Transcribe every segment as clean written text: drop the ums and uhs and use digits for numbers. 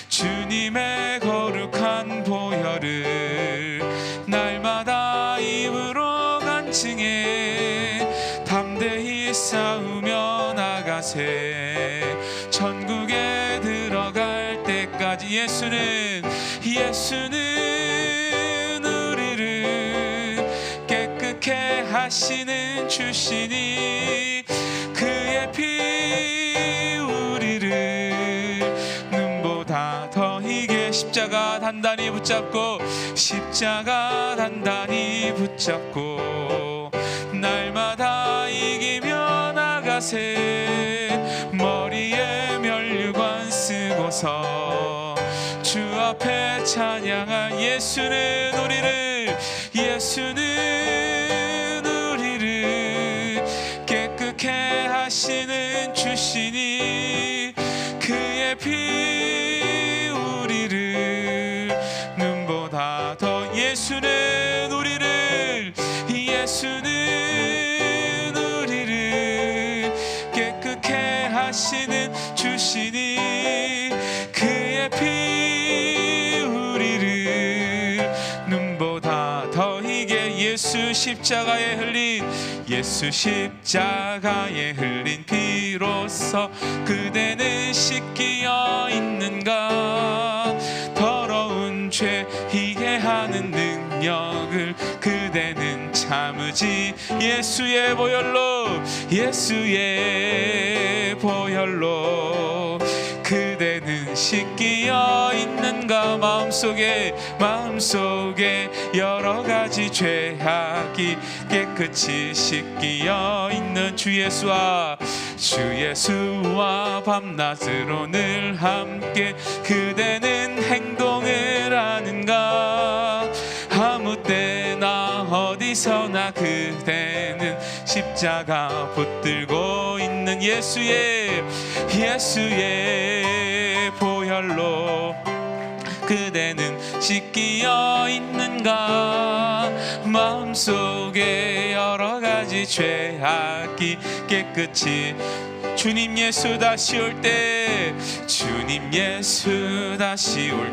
주님의 거룩한 보혈을 날마다 입으로 간증해 담대히 싸우며 나가세. 천국에 들어갈 때까지 예수는 우리를 깨끗게 하시는 주시니 그의 피 우리를 눈보다 더 희게 십자가 단단히 붙잡고 날마다 이기며 나가세. 머리에 면류관 쓰고서 주 앞에 찬양한 예수는 우리를 깨끗게 하시는 주시니 그의 피 우리를 눈보다 더 예수는 우리를 깨끗게 하시는 주시니 그의 피 우리를 눈보다 더 희게 예수 십자가에 흘린 피로써 그대는 씻기어 있는가. 더러운 죄 희게 하는 능력을 그대는 참으지 예수의 보혈로 그대는 씻기어 있는가. 마음속에 여러 가지 죄악이 깨끗이 씻기어 있는 주 예수와 밤낮으로 늘 함께 그대는 행동을 하는가. 아무 때나 어디서나 그대는 십자가 붙들고 있는 예수의 보혈로 그대는 씻기어 있는가. 마음속에 여러 가지 죄악이 깨끗이 주님 예수 다시 올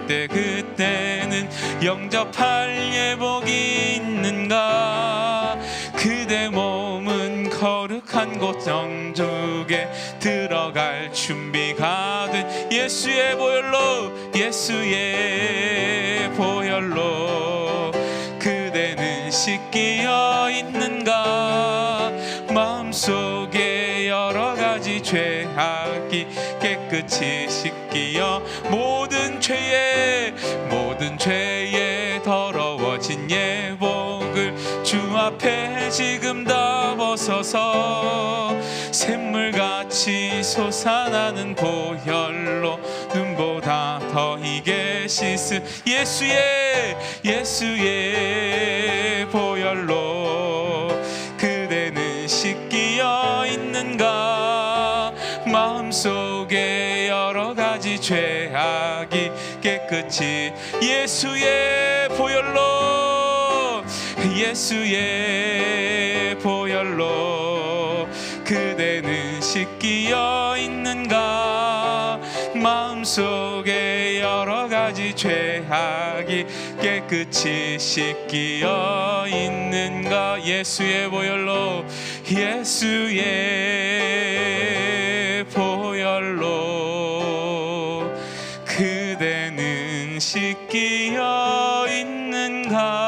때 그때는 영접할 예복이 있는가. 그대 몸은 거룩한 곳 정족에 들어갈 준비가 된 예수의 보혈로 그대는 씻기어 있는가. 마음속에 여러 가지 죄악이 깨끗이 씻기어 모든 죄에 더러워진 예복을 주 앞에 지금 다 벗어서 샘물같이 솟아나는 보혈로 눈보다 더 희게 씻은 예수의 보혈로 그대는 씻기어 있는가. 마음속에 여러 가지 죄악이 깨끗이 예수의 보혈로 그대는 씻기어 있는가. 마음속에 여러 가지 죄악이 깨끗이 씻기어 있는가. 예수의 보혈로 그대는 씻기어 있는가.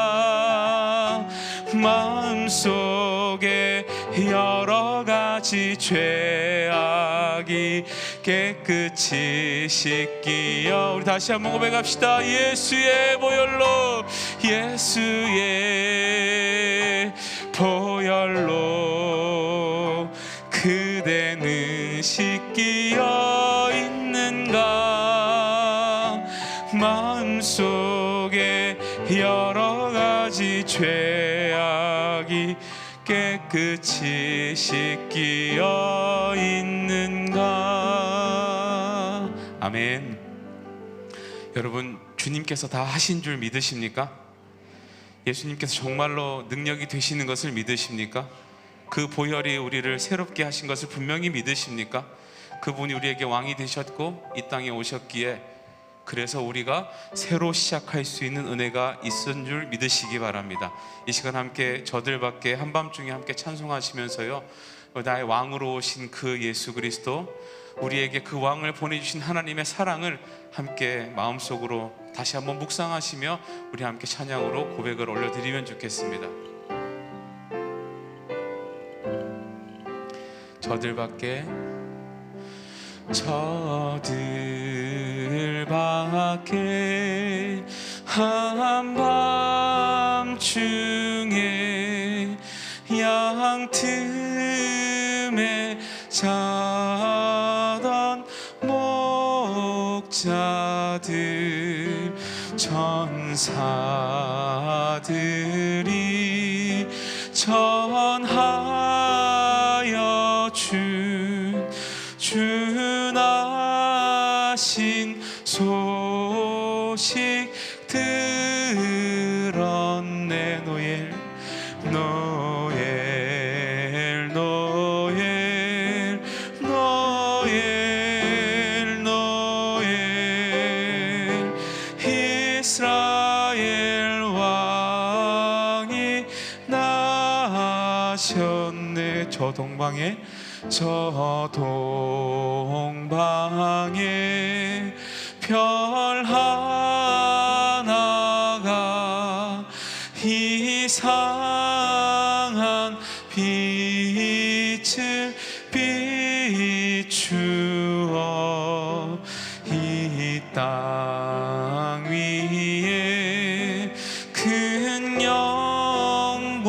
마음속에 여러 가지 죄악이 깨끗이 씻기어. 우리 다시 한번 고백합시다. 예수의 보혈로 그대는 씻기어 있는가. 마음속에 여러 가지 죄악이 깨끗이 씻기어 있는가. 아멘. 여러분, 주님께서 다 하신 줄 믿으십니까? 예수님께서 정말로 능력이 되시는 것을 믿으십니까? 그 보혈이 우리를 새롭게 하신 것을 분명히 믿으십니까? 그분이 우리에게 왕이 되셨고 이 땅에 오셨기에, 그래서 우리가 새로 시작할 수 있는 은혜가 있은 줄 믿으시기 바랍니다. 이 시간 함께 저들밖에 한밤중에 함께 찬송하시면서요, 나의 왕으로 오신 그 예수 그리스도, 우리에게 그 왕을 보내주신 하나님의 사랑을 함께 마음속으로 다시 한번 묵상하시며 우리 함께 찬양으로 고백을 올려드리면 좋겠습니다. 저들밖에 한밤중에 양틈에 자던 목자들, 천사들이 전하여 준하신 소식 들었네. 노엘 노엘 노엘 노엘 노엘, 이스라엘 왕이 나셨네. 저 동방에 별 하나가 이상한 빛을 비추어 이 땅 위에 큰 영광이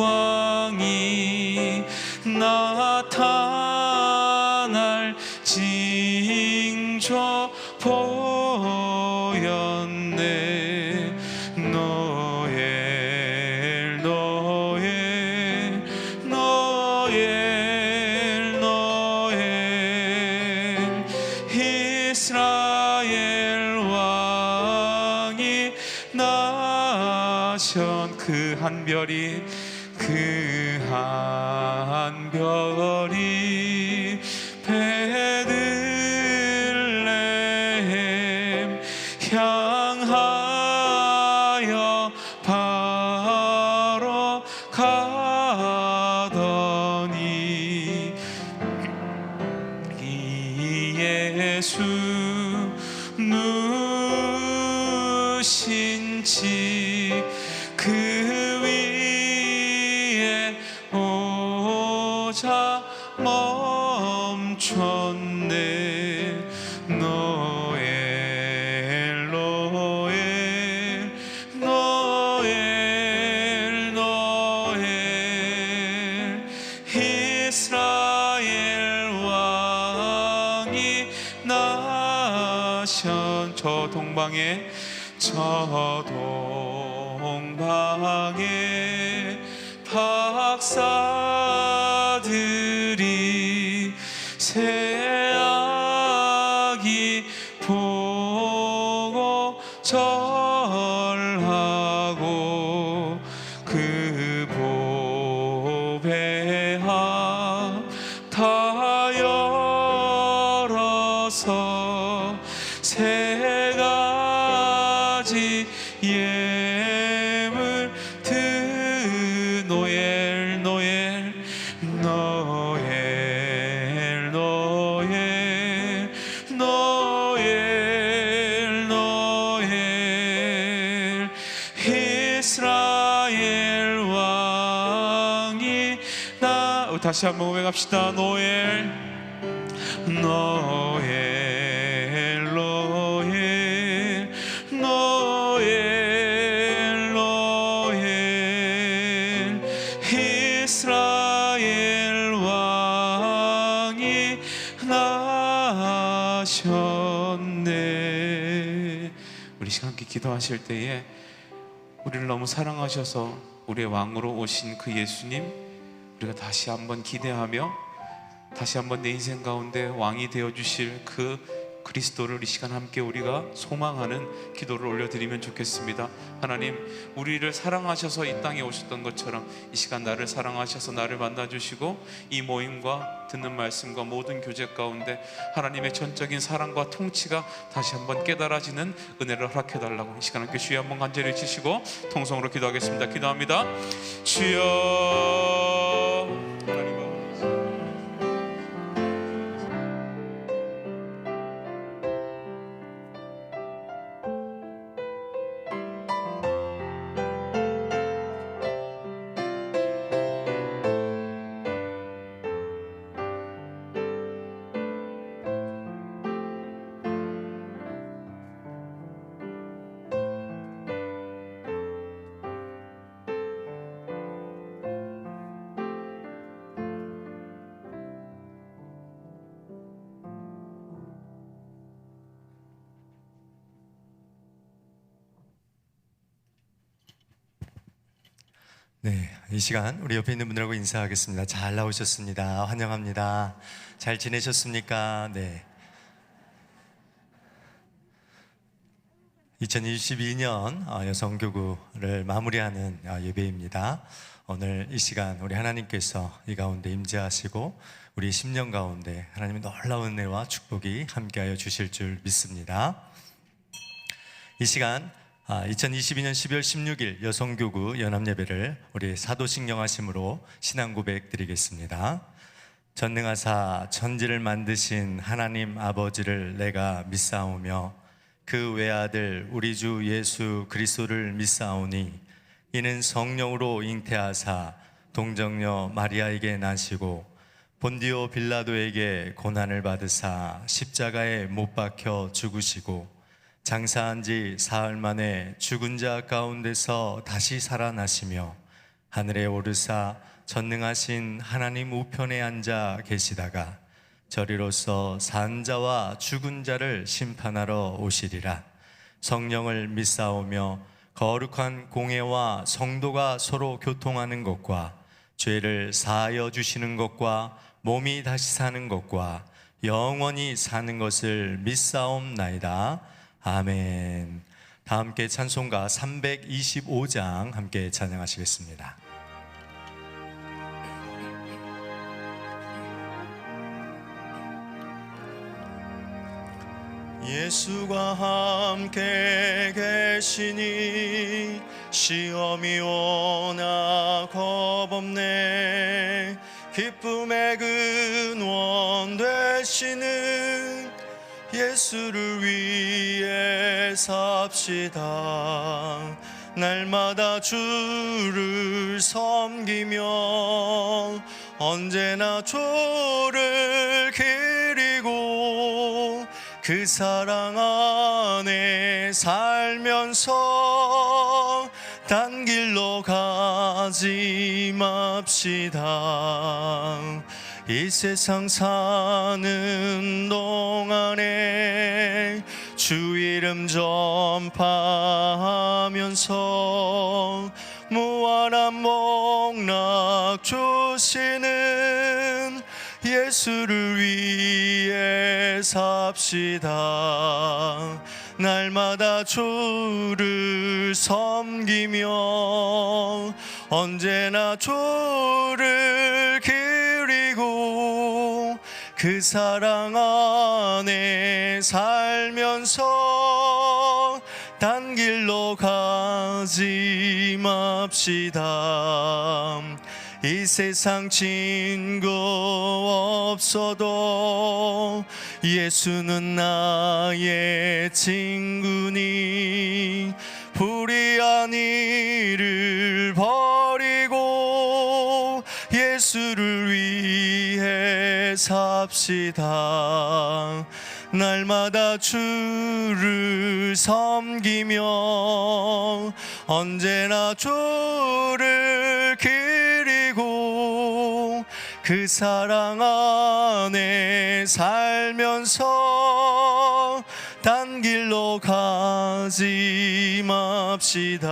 나타날 징조 보였네. 노엘 노엘 노엘 노엘, 이스라엘 왕이 나션. 그 한 별이 베들레헴 향하여 바로 가더니, 이 예수 누신지 그 위에 오자 멈췄네. 노엘 노엘 노엘 노엘, 이스라엘 왕이 나션. 저 동방에 박사들이 새아기 보고 절하고, 그 보배 앞 다 열어서 세 가지 예물 노엘 노엘 노엘 노엘 노엘 노엘, 이스라엘 왕이 다시 한번 고백합시다. 노엘 노엘 노엘 노엘 노엘, 이스라엘 왕이 나셨네. 우리 시간 함께 기도하실 때에 우리를 너무 사랑하셔서 우리의 왕으로 오신 그 예수님, 우리가 다시 한번 기대하며 다시 한번 내 인생 가운데 왕이 되어주실 그 그리스도를 이 시간 함께 우리가 소망하는 기도를 올려드리면 좋겠습니다. 하나님, 우리를 사랑하셔서 이 땅에 오셨던 것처럼 이 시간 나를 사랑하셔서 나를 만나주시고 이 모임과 듣는 말씀과 모든 교제 가운데 하나님의 전적인 사랑과 통치가 다시 한번 깨달아지는 은혜를 허락해달라고 이 시간 함께 주여 한번 간절히 치시고 통성으로 기도하겠습니다. 기도합니다. 주여. 하나님 네, 이 시간 우리 옆에 있는 분들하고 인사하겠습니다. 잘 나오셨습니다. 환영합니다. 잘 지내셨습니까? 네. 2022년 여성교구를 마무리하는 예배입니다. 오늘 이 시간 우리 하나님께서 이 가운데 임재하시고 우리 10년 가운데 하나님의 놀라운 은혜와 축복이 함께하여 주실 줄 믿습니다. 이 시간 2022년 12월 16일 여성교구 연합예배를 우리 사도식 영하심으로 신앙고백 드리겠습니다. 전능하사 천지를 만드신 하나님 아버지를 내가 믿사오며 그 외아들 우리 주 예수 그리스도를 믿사오니 이는 성령으로 잉태하사 동정녀 마리아에게 나시고 본디오 빌라도에게 고난을 받으사 십자가에 못 박혀 죽으시고 장사한 지 사흘 만에 죽은 자 가운데서 다시 살아나시며 하늘에 오르사 전능하신 하나님 우편에 앉아 계시다가 저리로서 산 자와 죽은 자를 심판하러 오시리라. 성령을 믿사오며 거룩한 공회와 성도가 서로 교통하는 것과 죄를 사하여 주시는 것과 몸이 다시 사는 것과 영원히 사는 것을 믿사옵나이다. 아멘. 다 함께 찬송가 325장 함께 찬양하시겠습니다. 예수가 함께 계시니 시험이 오나 겁없네. 기쁨의 근원 되시는 예수를 위해 삽시다. 날마다 주를 섬기며 언제나 주를 기리고 그 사랑 안에 살면서 딴 길로 가지 맙시다. 이 세상 사는 동안에 주 이름 전파하면서 무한한 목락 주시는 예수를 위해 삽시다. 날마다 주를 섬기며 언제나 주를 기리고 그 사랑 안에 살면서 딴 길로 가지 맙시다. 이 세상 친구 없어도 예수는 나의 친구니 불의한 일을 버리고 예수를 위해 삽시다. 날마다 주를 섬기며 언제나 주를 기리고 그 사랑 안에 살면서 딴 길로 가지 맙시다.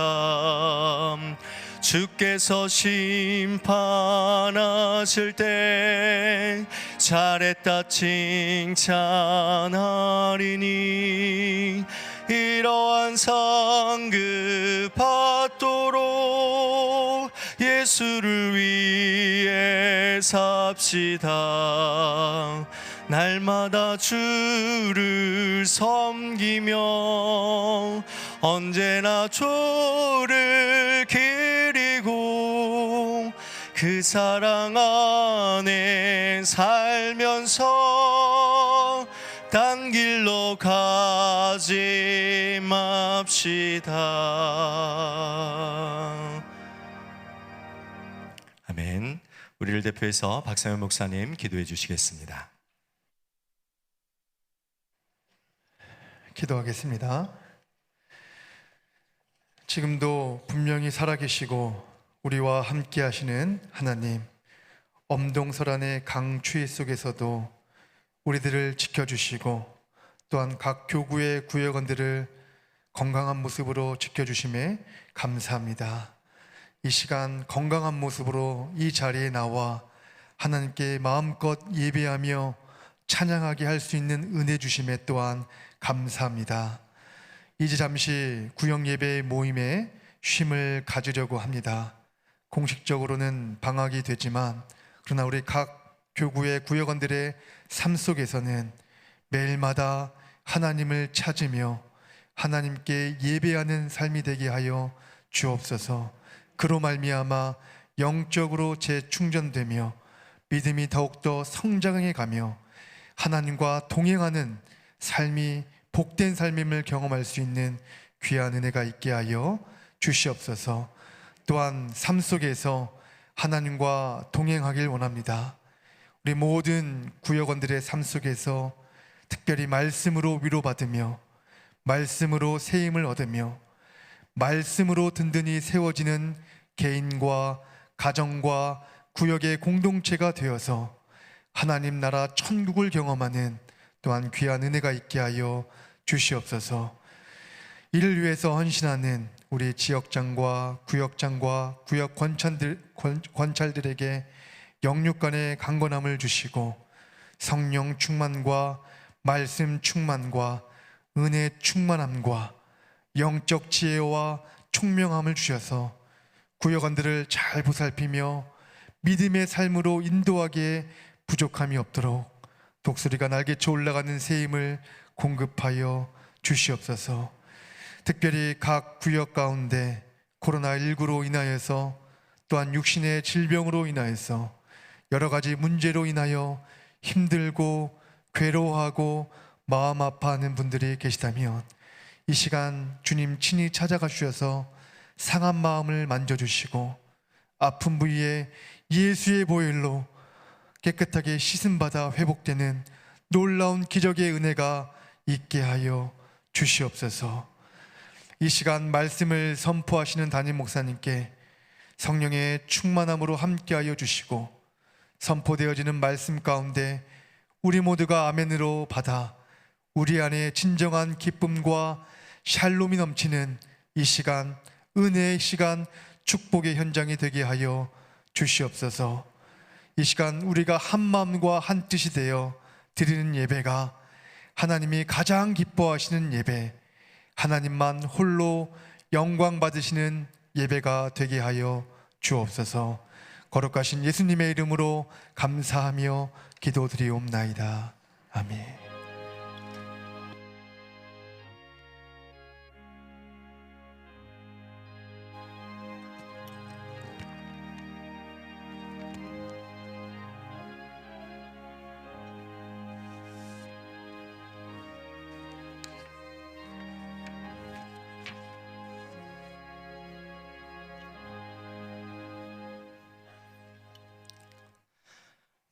주께서 심판하실 때 잘했다 칭찬하리니 이러한 상급 받도록 예수를 위해 삽시다. 날마다 주를 섬기며 언제나 주를 기리고 그 사랑 안에 살면서 딴 길로 가지 맙시다. 아멘. 우리를 대표해서 박상현 목사님 기도해 주시겠습니다. 기도하겠습니다. 지금도 분명히 살아계시고 우리와 함께 하시는 하나님, 엄동설안의 강추위 속에서도 우리들을 지켜주시고 또한 각 교구의 구역원들을 건강한 모습으로 지켜주심에 감사합니다. 이 시간 건강한 모습으로 이 자리에 나와 하나님께 마음껏 예배하며 찬양하게 할 수 있는 은혜 주심에 또한 감사합니다. 이제 잠시 구역 예배 모임에 쉼을 가지려고 합니다. 공식적으로는 방학이 되지만 그러나 우리 각 교구의 구역원들의 삶 속에서는 매일마다 하나님을 찾으며 하나님께 예배하는 삶이 되게 하여 주옵소서. 그로 말미암아 영적으로 재충전되며 믿음이 더욱더 성장해 가며 하나님과 동행하는 삶이 복된 삶임을 경험할 수 있는 귀한 은혜가 있게 하여 주시옵소서. 또한 삶 속에서 하나님과 동행하길 원합니다. 우리 모든 구역원들의 삶 속에서 특별히 말씀으로 위로받으며 말씀으로 세임을 얻으며 말씀으로 든든히 세워지는 개인과 가정과 구역의 공동체가 되어서 하나님 나라 천국을 경험하는 또한 귀한 은혜가 있게 하여 주시옵소서. 이를 위해서 헌신하는 우리 지역장과 구역장과 구역 권찰들에게 영육간의 강건함을 주시고 성령 충만과 말씀 충만과 은혜 충만함과 영적 지혜와 총명함을 주셔서 구역원들을 잘 보살피며 믿음의 삶으로 인도하기에 부족함이 없도록 독수리가 날개쳐 올라가는 새 힘을 공급하여 주시옵소서. 특별히 각 구역 가운데 코로나19로 인하여서 또한 육신의 질병으로 인하여서 여러 가지 문제로 인하여 힘들고 괴로워하고 마음 아파하는 분들이 계시다면 이 시간 주님 친히 찾아가 주셔서 상한 마음을 만져주시고 아픈 부위에 예수의 보혈로 깨끗하게 씻음받아 회복되는 놀라운 기적의 은혜가 있게 하여 주시옵소서. 이 시간 말씀을 선포하시는 담임 목사님께 성령의 충만함으로 함께하여 주시고 선포되어지는 말씀 가운데 우리 모두가 아멘으로 받아 우리 안에 진정한 기쁨과 샬롬이 넘치는 이 시간, 은혜의 시간, 축복의 현장이 되게 하여 주시옵소서. 이 시간 우리가 한 마음과 한 뜻이 되어 드리는 예배가 하나님이 가장 기뻐하시는 예배, 하나님만 홀로 영광 받으시는 예배가 되게 하여 주옵소서. 거룩하신 예수님의 이름으로 감사하며 기도드리옵나이다. 아멘.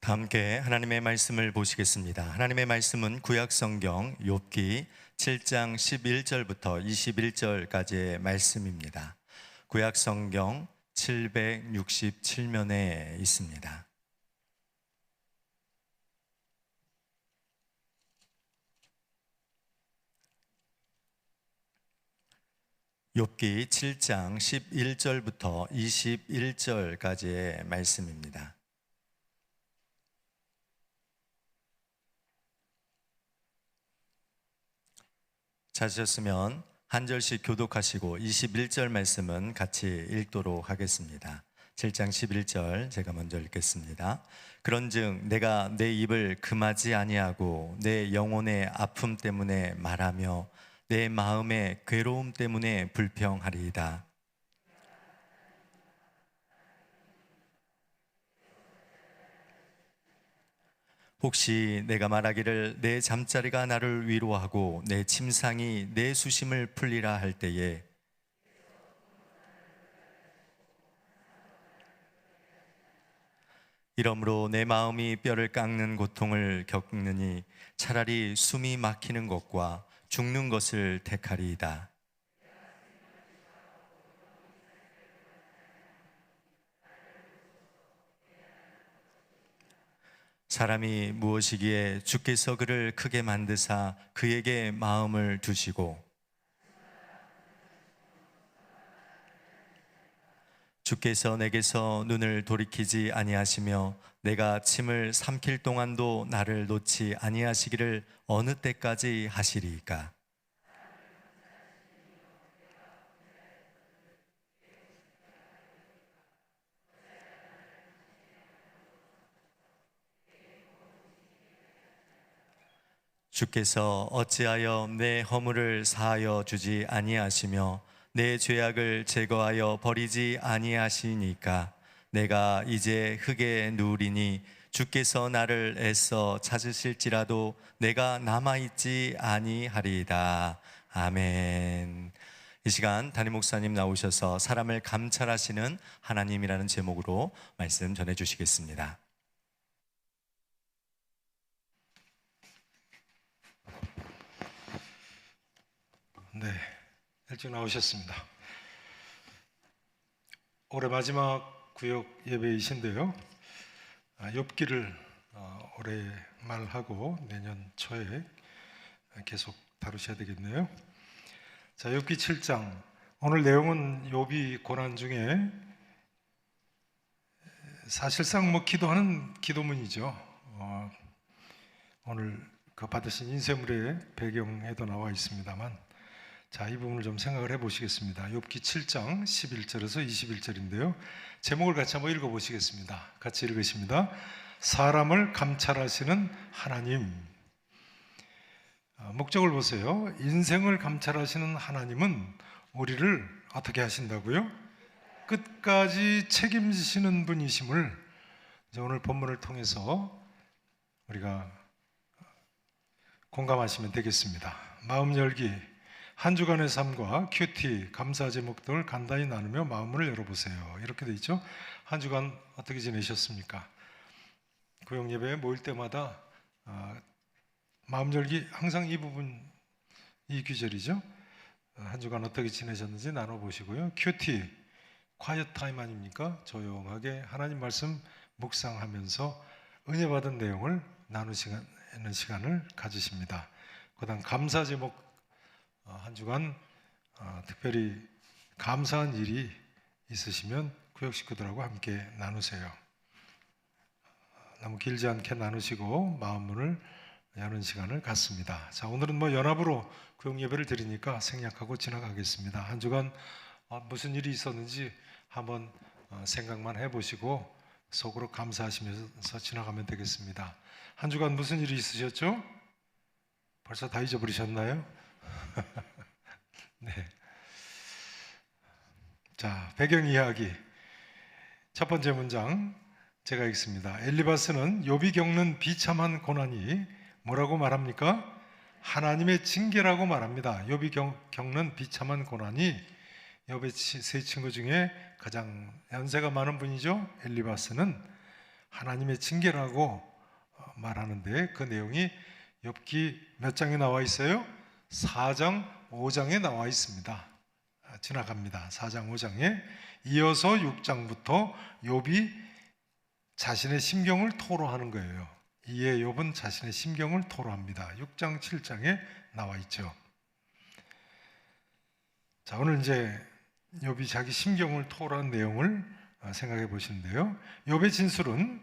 다 함께 하나님의 말씀을 보시겠습니다. 하나님의 말씀은 구약성경 욥기 7장 11절부터 21절까지의 말씀입니다. 구약성경 767면에 있습니다. 욥기 7장 11절부터 21절까지의 말씀입니다. 찾으셨으면 한 절씩 교독하시고 21절 말씀은 같이 읽도록 하겠습니다. 7장 11절 제가 먼저 읽겠습니다. 그런즉 내가 내 입을 금하지 아니하고 내 영혼의 아픔 때문에 말하며 내 마음의 괴로움 때문에 불평하리이다. 혹시 내가 말하기를 내 잠자리가 나를 위로하고 내 침상이 내 수심을 풀리라 할 때에 이러므로 내 마음이 뼈를 깎는 고통을 겪느니 차라리 숨이 막히는 것과 죽는 것을 택하리이다. 사람이 무엇이기에 주께서 그를 크게 만드사 그에게 마음을 두시고 주께서 내게서 눈을 돌이키지 아니하시며 내가 침을 삼킬 동안도 나를 놓지 아니하시기를 어느 때까지 하시리이까? 주께서 어찌하여 내 허물을 사하여 주지 아니하시며 내 죄악을 제거하여 버리지 아니하시니까? 내가 이제 흙에 누우리니 주께서 나를 애써 찾으실지라도 내가 남아있지 아니하리이다. 아멘. 이 시간 담임 목사님 나오셔서 사람을 감찰하시는 하나님이라는 제목으로 말씀 전해주시겠습니다. 네, 일찍 나오셨습니다. 올해 마지막 구역 예배이신데요. 욥기를 올해 말하고 내년 초에 계속 다루셔야 되겠네요. 자, 욥기 7장. 오늘 내용은 욥이 고난 중에 사실상 기도하는 기도문이죠. 오늘 그 받으신 인쇄물의 배경에도 나와 있습니다만, 자, 이 부분을 좀 생각을 해보시겠습니다. 욥기 7장 11절에서 21절인데요. 제목을 같이 한번 읽어보시겠습니다. 같이 읽으십니다. 사람을 감찰하시는 하나님. 목적을 보세요. 인생을 감찰하시는 하나님은 우리를 어떻게 하신다고요? 끝까지 책임지시는 분이심을 이제 오늘 본문을 통해서 우리가 공감하시면 되겠습니다. 마음 열기, 한 주간의 삶과 큐티, 감사 제목 등을 간단히 나누며 마음을 열어보세요. 이렇게 돼 있죠. 한 주간 어떻게 지내셨습니까? 구역 예배에 모일 때마다 마음 열기 항상 이 부분, 이 귀절이죠. 한 주간 어떻게 지내셨는지 나눠보시고요. 큐티, quiet 타임 아닙니까? 조용하게 하나님 말씀 묵상하면서 은혜 받은 내용을 나누시는 시간을 가지십니다. 그다음 감사 제목, 한 주간 특별히 감사한 일이 있으시면 구역 식구들하고 함께 나누세요. 너무 길지 않게 나누시고 마음문을 여는 시간을 갖습니다. 자, 오늘은 연합으로 구역 예배를 드리니까 생략하고 지나가겠습니다. 한 주간 무슨 일이 있었는지 한번 생각만 해보시고 속으로 감사하시면서 지나가면 되겠습니다. 한 주간 무슨 일이 있으셨죠? 벌써 다 잊어버리셨나요? 네. 자, 배경 이야기. 첫 번째 문장 제가 읽습니다. 엘리바스는 욥이 겪는 비참한 고난이 뭐라고 말합니까? 하나님의 징계라고 말합니다. 욥이 겪는 비참한 고난이 욥의 세 친구 중에 가장 연세가 많은 분이죠. 엘리바스는 하나님의 징계라고 말하는데 그 내용이 욥기 몇 장에 나와 있어요? 4장 5장에 나와 있습니다. 지나갑니다. 4장 5장에 이어서 6장부터 욥이 자신의 심경을 토로하는 거예요. 이에 욥은 자신의 심경을 토로합니다. 6장 7장에 나와 있죠. 자, 오늘 이제 욥이 자기 심경을 토로한 내용을 생각해 보시는데요. 욥의 진술은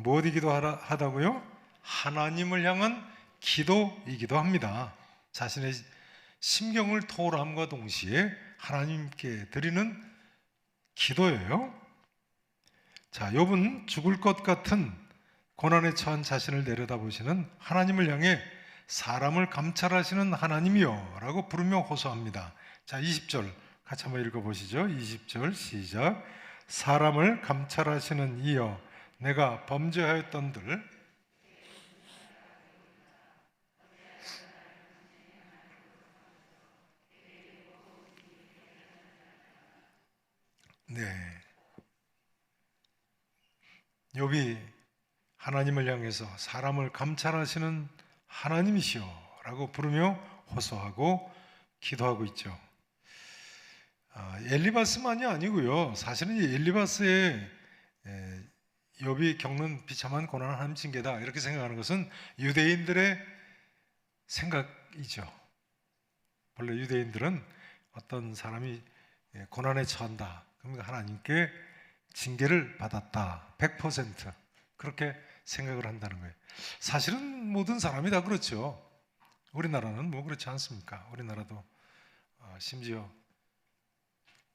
무엇이기도 하다고요? 하나님을 향한 기도이기도 합니다. 자신의 심경을 토로함과 동시에 하나님께 드리는 기도예요. 자, 욥은 죽을 것 같은 고난에 처한 자신을 내려다보시는 하나님을 향해 사람을 감찰하시는 하나님이여 라고 부르며 호소합니다. 자, 20절 같이 한번 읽어보시죠. 20절 시작. 사람을 감찰하시는 이여 내가 범죄하였던들 네. 욥이 하나님을 향해서 사람을 감찰하시는 하나님이시여 라고 부르며 호소하고 기도하고 있죠. 엘리바스만이 아니고요. 사실은 이 엘리바스의 욥이 겪는 비참한 고난은 하나님 징계다 이렇게 생각하는 것은 유대인들의 생각이죠. 원래 유대인들은 어떤 사람이 고난에 처한다 그러면 하나님께 징계를 받았다 100% 그렇게 생각을 한다는 거예요. 사실은 모든 사람이 다 그렇죠. 우리나라는 뭐 그렇지 않습니까? 우리나라도 심지어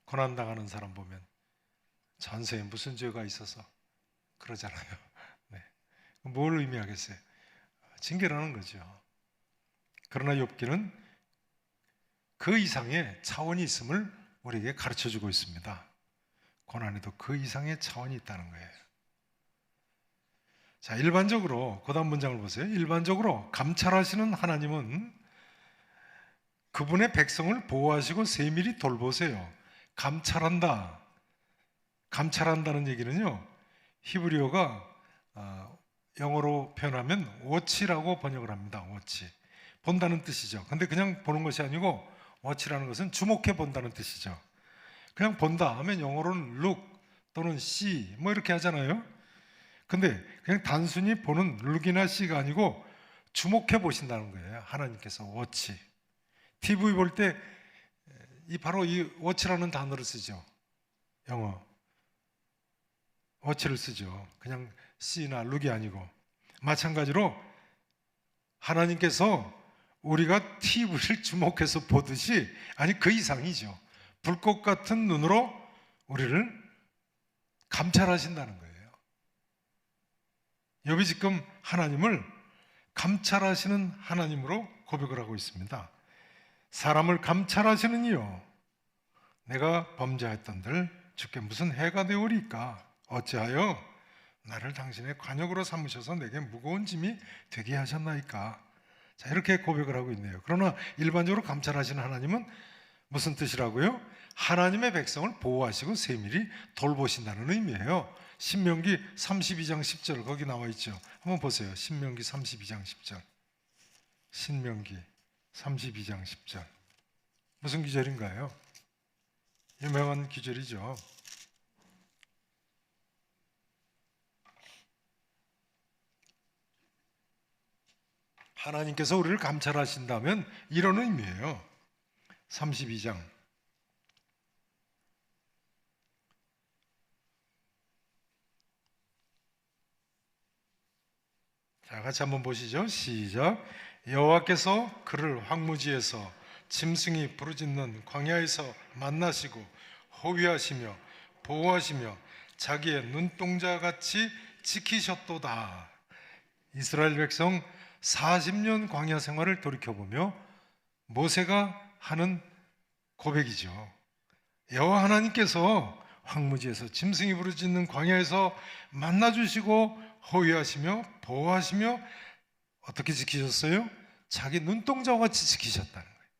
고난당하는 사람 보면 전세에 무슨 죄가 있어서 그러잖아요. 네. 뭘 의미하겠어요? 징계라는 거죠. 그러나 욥기는 그 이상의 차원이 있음을 우리에게 가르쳐주고 있습니다. 고난에도 그 이상의 차원이 있다는 거예요. 자, 일반적으로 그 다음 문장을 보세요. 일반적으로 감찰하시는 하나님은 그분의 백성을 보호하시고 세밀히 돌보세요. 감찰한다는 얘기는요, 히브리어가 영어로 표현하면 watch라고 번역을 합니다. watch. 본다는 뜻이죠. 근데 그냥 보는 것이 아니고 watch라는 것은 주목해 본다는 뜻이죠. 그냥 본다 하면 영어로는 look 또는 see 뭐 이렇게 하잖아요. 근데 그냥 단순히 보는 look이나 see가 아니고 주목해 보신다는 거예요. 하나님께서 watch. TV 볼 때 바로 이 watch라는 단어를 쓰죠. 영어 watch를 쓰죠. 그냥 see나 look이 아니고. 마찬가지로 하나님께서 우리가 TV를 주목해서 보듯이 아니 그 이상이죠. 불꽃 같은 눈으로 우리를 감찰하신다는 거예요. 욥이 지금 하나님을 감찰하시는 하나님으로 고백을 하고 있습니다. 사람을 감찰하시는 이요 내가 범죄했던들 주께 무슨 해가 되오리까 어찌하여 나를 당신의 관역으로 삼으셔서 내게 무거운 짐이 되게 하셨나이까. 자, 이렇게 고백을 하고 있네요. 그러나 일반적으로 감찰하시는 하나님은 무슨 뜻이라고요? 하나님의 백성을 보호하시고 세밀히 돌보신다는 의미예요. 신명기 32장 10절 거기 나와 있죠. 한번 보세요. 신명기 32장 10절. 신명기 32장 10절. 무슨 기절인가요? 유명한 기절이죠. 하나님께서 우리를 감찰하신다면 이런 의미예요. 32장 자, 같이 한번 보시죠. 시작. 여호와께서 그를 황무지에서 짐승이 부르짖는 광야에서 만나시고 호위하시며 보호하시며 자기의 눈동자같이 지키셨도다. 이스라엘 백성 40년 광야 생활을 돌이켜보며 모세가 하는 고백이죠. 여호와 하나님께서 황무지에서 짐승이 부르짖는 광야에서 만나주시고 호위하시며 보호하시며 어떻게 지키셨어요? 자기 눈동자와 같이 지키셨다는 거예요.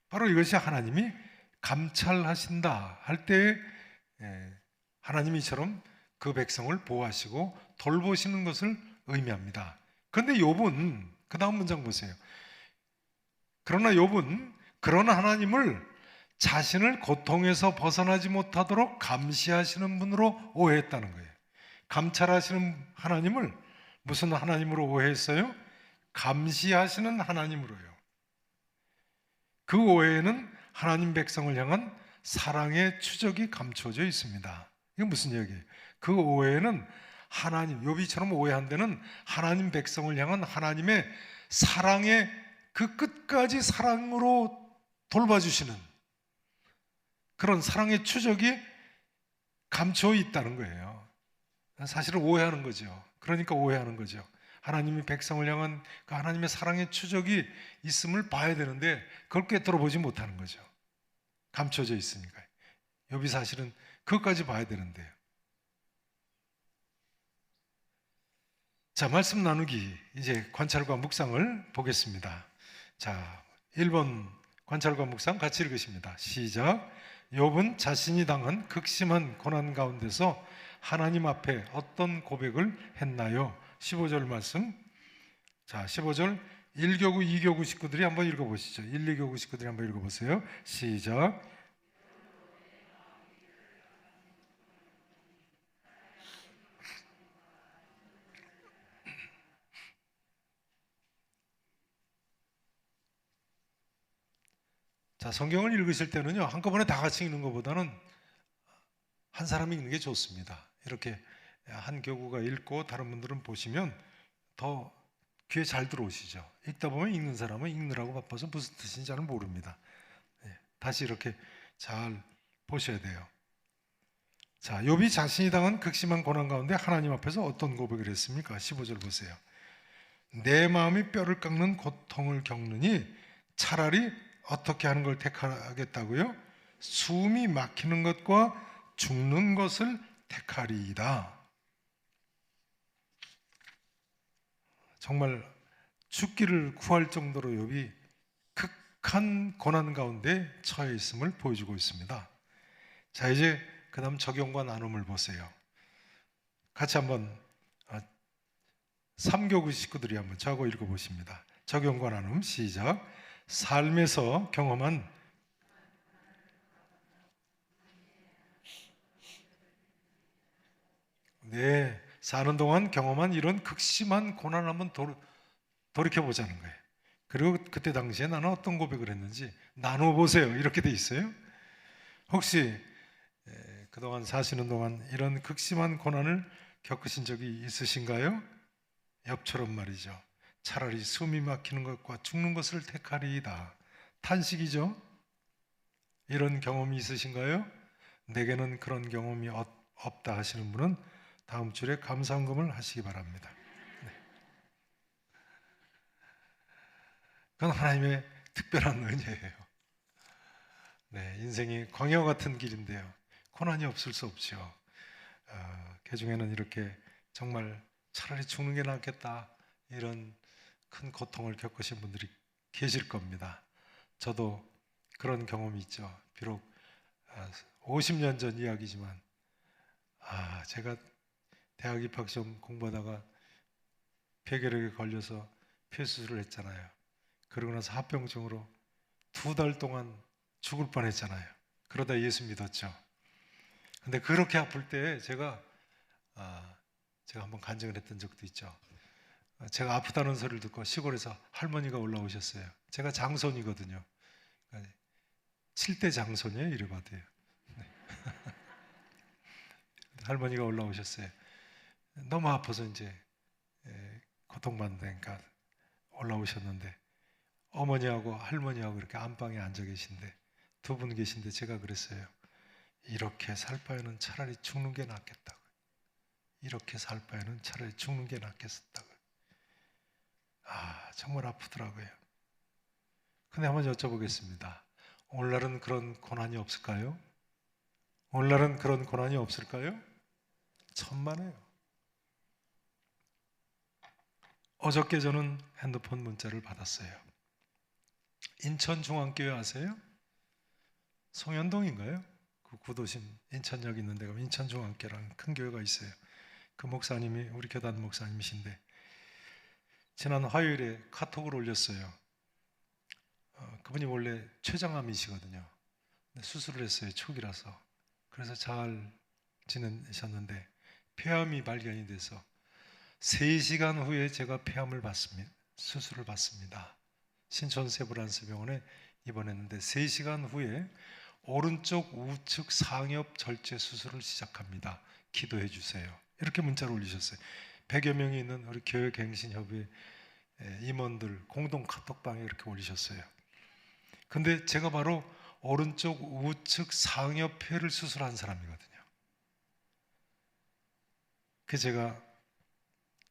바로 이것이 하나님이 감찰하신다 할 때 하나님이처럼 그 백성을 보호하시고 돌보시는 것을 의미합니다. 그런데 욥은 그 다음 문장 보세요. 그러나 욥은 그런 하나님을 자신을 고통에서 벗어나지 못하도록 감시하시는 분으로 오해했다는 거예요. 감찰하시는 하나님을 무슨 하나님으로 오해했어요? 감시하시는 하나님으로요. 그 오해에는 하나님 백성을 향한 사랑의 추적이 감춰져 있습니다. 이게 무슨 얘기예요? 그 오해에는 하나님, 욥이처럼 오해한 데는 하나님 백성을 향한 하나님의 사랑의 그 끝까지 사랑으로 돌봐주시는 그런 사랑의 추적이 감춰 있다는 거예요. 사실은 오해하는 거죠. 그러니까 오해하는 거죠. 하나님이 백성을 향한 그 하나님의 사랑의 추적이 있음을 봐야 되는데 그걸 꿰뚫어 보지 못하는 거죠. 감춰져 있으니까. 욥이 사실은 그것까지 봐야 되는데요. 자, 말씀 나누기 이제 관찰과 묵상을 보겠습니다. 자, 1번 관찰과 묵상 같이 읽으십니다. 시작. 욥은 자신이 당한 극심한 고난 가운데서 하나님 앞에 어떤 고백을 했나요? 15절 말씀. 자, 15절 1교구, 2교구 식구들이 한번 읽어보시죠. 1, 2교구 식구들이 한번 읽어보세요. 시작. 자, 성경을 읽으실 때는요, 한꺼번에 다 같이 읽는 것보다는 한 사람이 읽는 게 좋습니다. 이렇게 한 교구가 읽고 다른 분들은 보시면 더 귀에 잘 들어오시죠. 읽다 보면 읽는 사람은 읽느라고 바빠서 무슨 뜻인지 잘 모릅니다. 다시 이렇게 잘 보셔야 돼요. 자, 욥이 자신이 당한 극심한 고난 가운데 하나님 앞에서 어떤 고백을 했습니까? 15절 보세요. 내 마음이 뼈를 깎는 고통을 겪느니 차라리 어떻게 하는 걸 택하겠다고요? 숨이 막히는 것과 죽는 것을 택하리이다. 정말 죽기를 구할 정도로 욥이 극한 고난 가운데 처해 있음을 보여주고 있습니다. 자, 이제 그 다음 적용과 나눔을 보세요. 같이 한번 3교구 식구들이 한번 저하고 읽어보십니다. 적용과 나눔 시작. 삶에서 경험한 사는 동안 경험한 이런 극심한 고난을 한번 돌이켜보자는 거예요. 그리고 그때 당시에 나는 어떤 고백을 했는지 나눠보세요. 이렇게 돼 있어요. 혹시 그동안 사시는 동안 이런 극심한 고난을 겪으신 적이 있으신가요? 욥처럼 말이죠. 차라리 숨이 막히는 것과 죽는 것을 택하리이다. 탄식이죠. 이런 경험이 있으신가요? 내게는 그런 경험이 없다 하시는 분은 다음 주에 감사헌금을 하시기 바랍니다. 네. 그건 하나님의 특별한 은혜예요. 네, 인생이 광야 같은 길인데요. 고난이 없을 수 없죠. 그 중에는 이렇게 정말 차라리 죽는 게 낫겠다 이런 큰 고통을 겪으신 분들이 계실 겁니다. 저도 그런 경험이 있죠. 비록 50년 전 이야기지만 제가 대학 입학 시험 공부하다가 폐결핵에 걸려서 폐수술을 했잖아요. 그러고 나서 합병증으로 2달 동안 죽을 뻔했잖아요. 그러다 예수 믿었죠. 근데 그렇게 아플 때 제가 한번 간증을 했던 적도 있죠. 제가 아프다는 소리를 듣고 시골에서 할머니가 올라오셨어요. 제가 장손이거든요. 7대 장손이에요. 이래봐도요. 네. 할머니가 올라오셨어요. 너무 아파서 이제 고통받으니까 올라오셨는데 어머니하고 할머니하고 이렇게 안방에 앉아 계신데 두 분 계신데 제가 그랬어요. 이렇게 살 바에는 차라리 죽는 게 낫겠다고. 이렇게 살 바에는 차라리 죽는 게 낫겠다고. 정말 아프더라고요. 근데 한번 여쭤보겠습니다. 오늘날은 그런 고난이 없을까요? 오늘날은 그런 고난이 없을까요? 천만에요. 어저께 저는 핸드폰 문자를 받았어요. 인천중앙교회 아세요? 송현동인가요? 그 구도심 인천역 있는 데가 인천중앙교회라는 큰 교회가 있어요. 그 목사님이 우리 교단 목사님이신데 지난 화요일에 카톡을 올렸어요. 그분이 원래 췌장암이시거든요. 수술을 했어요. 초기라서. 그래서 잘 지내셨는데 폐암이 발견이 돼서 3시간 후에 제가 폐암을 받습니다. 수술을 받습니다. 신촌 세브란스 병원에 입원했는데 3시간 후에 오른쪽 우측 상엽 절제 수술을 시작합니다. 기도해 주세요. 이렇게 문자를 올리셨어요. 100여 명이 있는 우리 교회 갱신협의 임원들 공동 카톡방에 이렇게 올리셨어요. 근데 제가 바로 오른쪽 우측 상엽회를 수술한 사람이거든요. 그 제가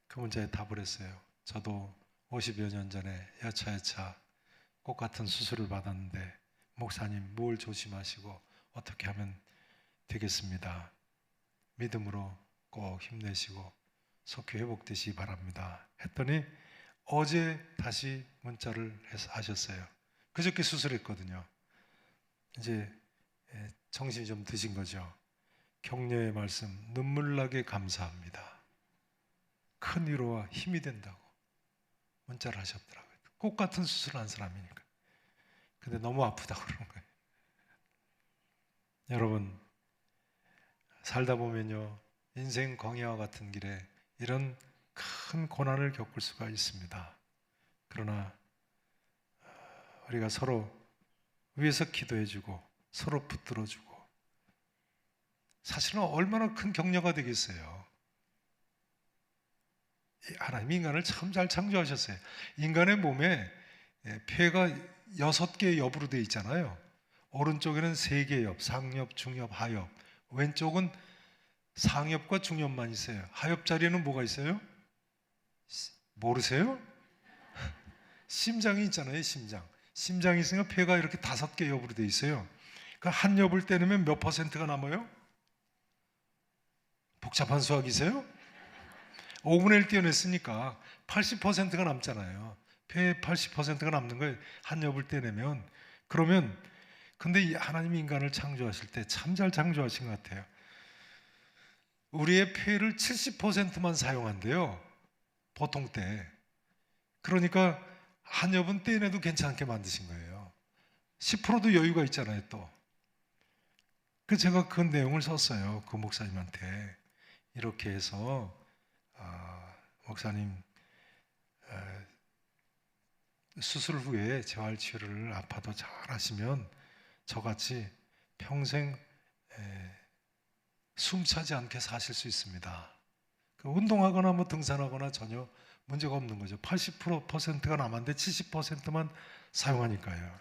그 문자에 답을 했어요. 저도 50여 년 전에 여차여차 꽃 같은 수술을 받았는데 목사님 뭘 조심하시고 어떻게 하면 되겠습니다. 믿음으로 꼭 힘내시고 속히 회복되시기 바랍니다. 했더니 어제 다시 문자를 하셨어요. 그저께 수술했거든요. 이제 정신이 좀 드신 거죠. 격려의 말씀 눈물나게 감사합니다. 큰 위로와 힘이 된다고 문자를 하셨더라고요. 꽃 같은 수술을 한 사람이니까. 근데 너무 아프다고 그러는 거예요. 여러분, 살다 보면요, 인생 광야와 같은 길에 이런 큰 고난을 겪을 수가 있습니다. 그러나 우리가 서로 위에서 기도해주고 서로 붙들어주고, 사실은 얼마나 큰 격려가 되겠어요. 하나님 인간을 참 잘 창조하셨어요. 인간의 몸에 폐가 6개의 엽으로 되어 있잖아요. 오른쪽에는 3개의 엽, 상엽, 중엽, 하엽. 왼쪽은 상엽과 중엽만 있어요. 하엽 자리에는 뭐가 있어요? 모르세요? 심장이 있잖아요. 심장이 있으니까 폐가 이렇게 5개 엽으로 되어 있어요. 그러니까 한 엽을 떼내면 몇 퍼센트가 남아요? 복잡한 수학이세요? 5분의 1 떼어냈으니까 80%가 남잖아요. 폐의 80%가 남는 거예요. 한 엽을 떼내면. 그러면 근데 하나님이 인간을 창조하실 때 참 잘 창조하신 것 같아요. 우리의 폐를 70%만 사용한대요. 보통 때. 그러니까 한 엽은 떼내도 괜찮게 만드신 거예요. 10%도 여유가 있잖아요, 또. 그 제가 그 내용을 썼어요. 그 목사님한테. 이렇게 해서 목사님 수술 후에 재활치료를 아파도 잘 하시면 저같이 평생 숨차지 않게 사실 수 있습니다. 운동하거나 뭐 등산하거나 전혀 문제가 없는 거죠. 80%가 남았는데 70%만 사용하니까요.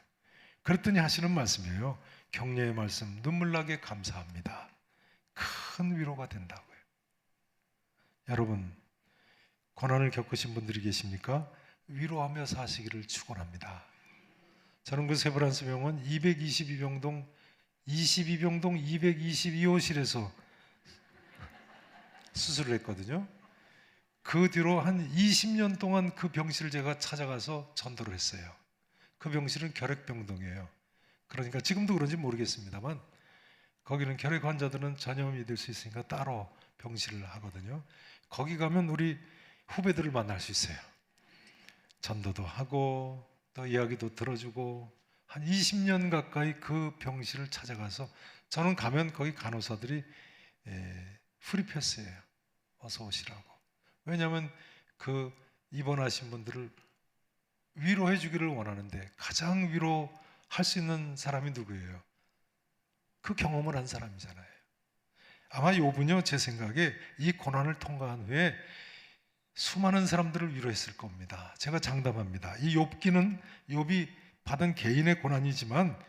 그랬더니 하시는 말씀이에요. 격려의 말씀 눈물 나게 감사합니다. 큰 위로가 된다고요. 여러분, 고난을 겪으신 분들이 계십니까? 위로하며 사시기를 축원합니다. 저는 그 세브란스 병원 222병동 222호실에서 수술을 했거든요. 그 뒤로 한 20년 동안 그 병실을 제가 찾아가서 전도를 했어요. 그 병실은 결핵병동이에요. 그러니까 지금도 그런지 모르겠습니다만 거기는 결핵 환자들은 전염이 될 수 있으니까 따로 병실을 하거든요. 거기 가면 우리 후배들을 만날 수 있어요. 전도도 하고 또 이야기도 들어주고 한 20년 가까이 그 병실을 찾아가서 저는 가면 거기 간호사들이 프리패스예요. 어서 오시라고. 왜냐하면 그 입원하신 분들을 위로해 주기를 원하는데 가장 위로할 수 있는 사람이 누구예요? 그 경험을 한 사람이잖아요. 아마 욥은요, 제 생각에 이 고난을 통과한 후에 수많은 사람들을 위로했을 겁니다. 제가 장담합니다. 이 욥이 받은 개인의 고난이지만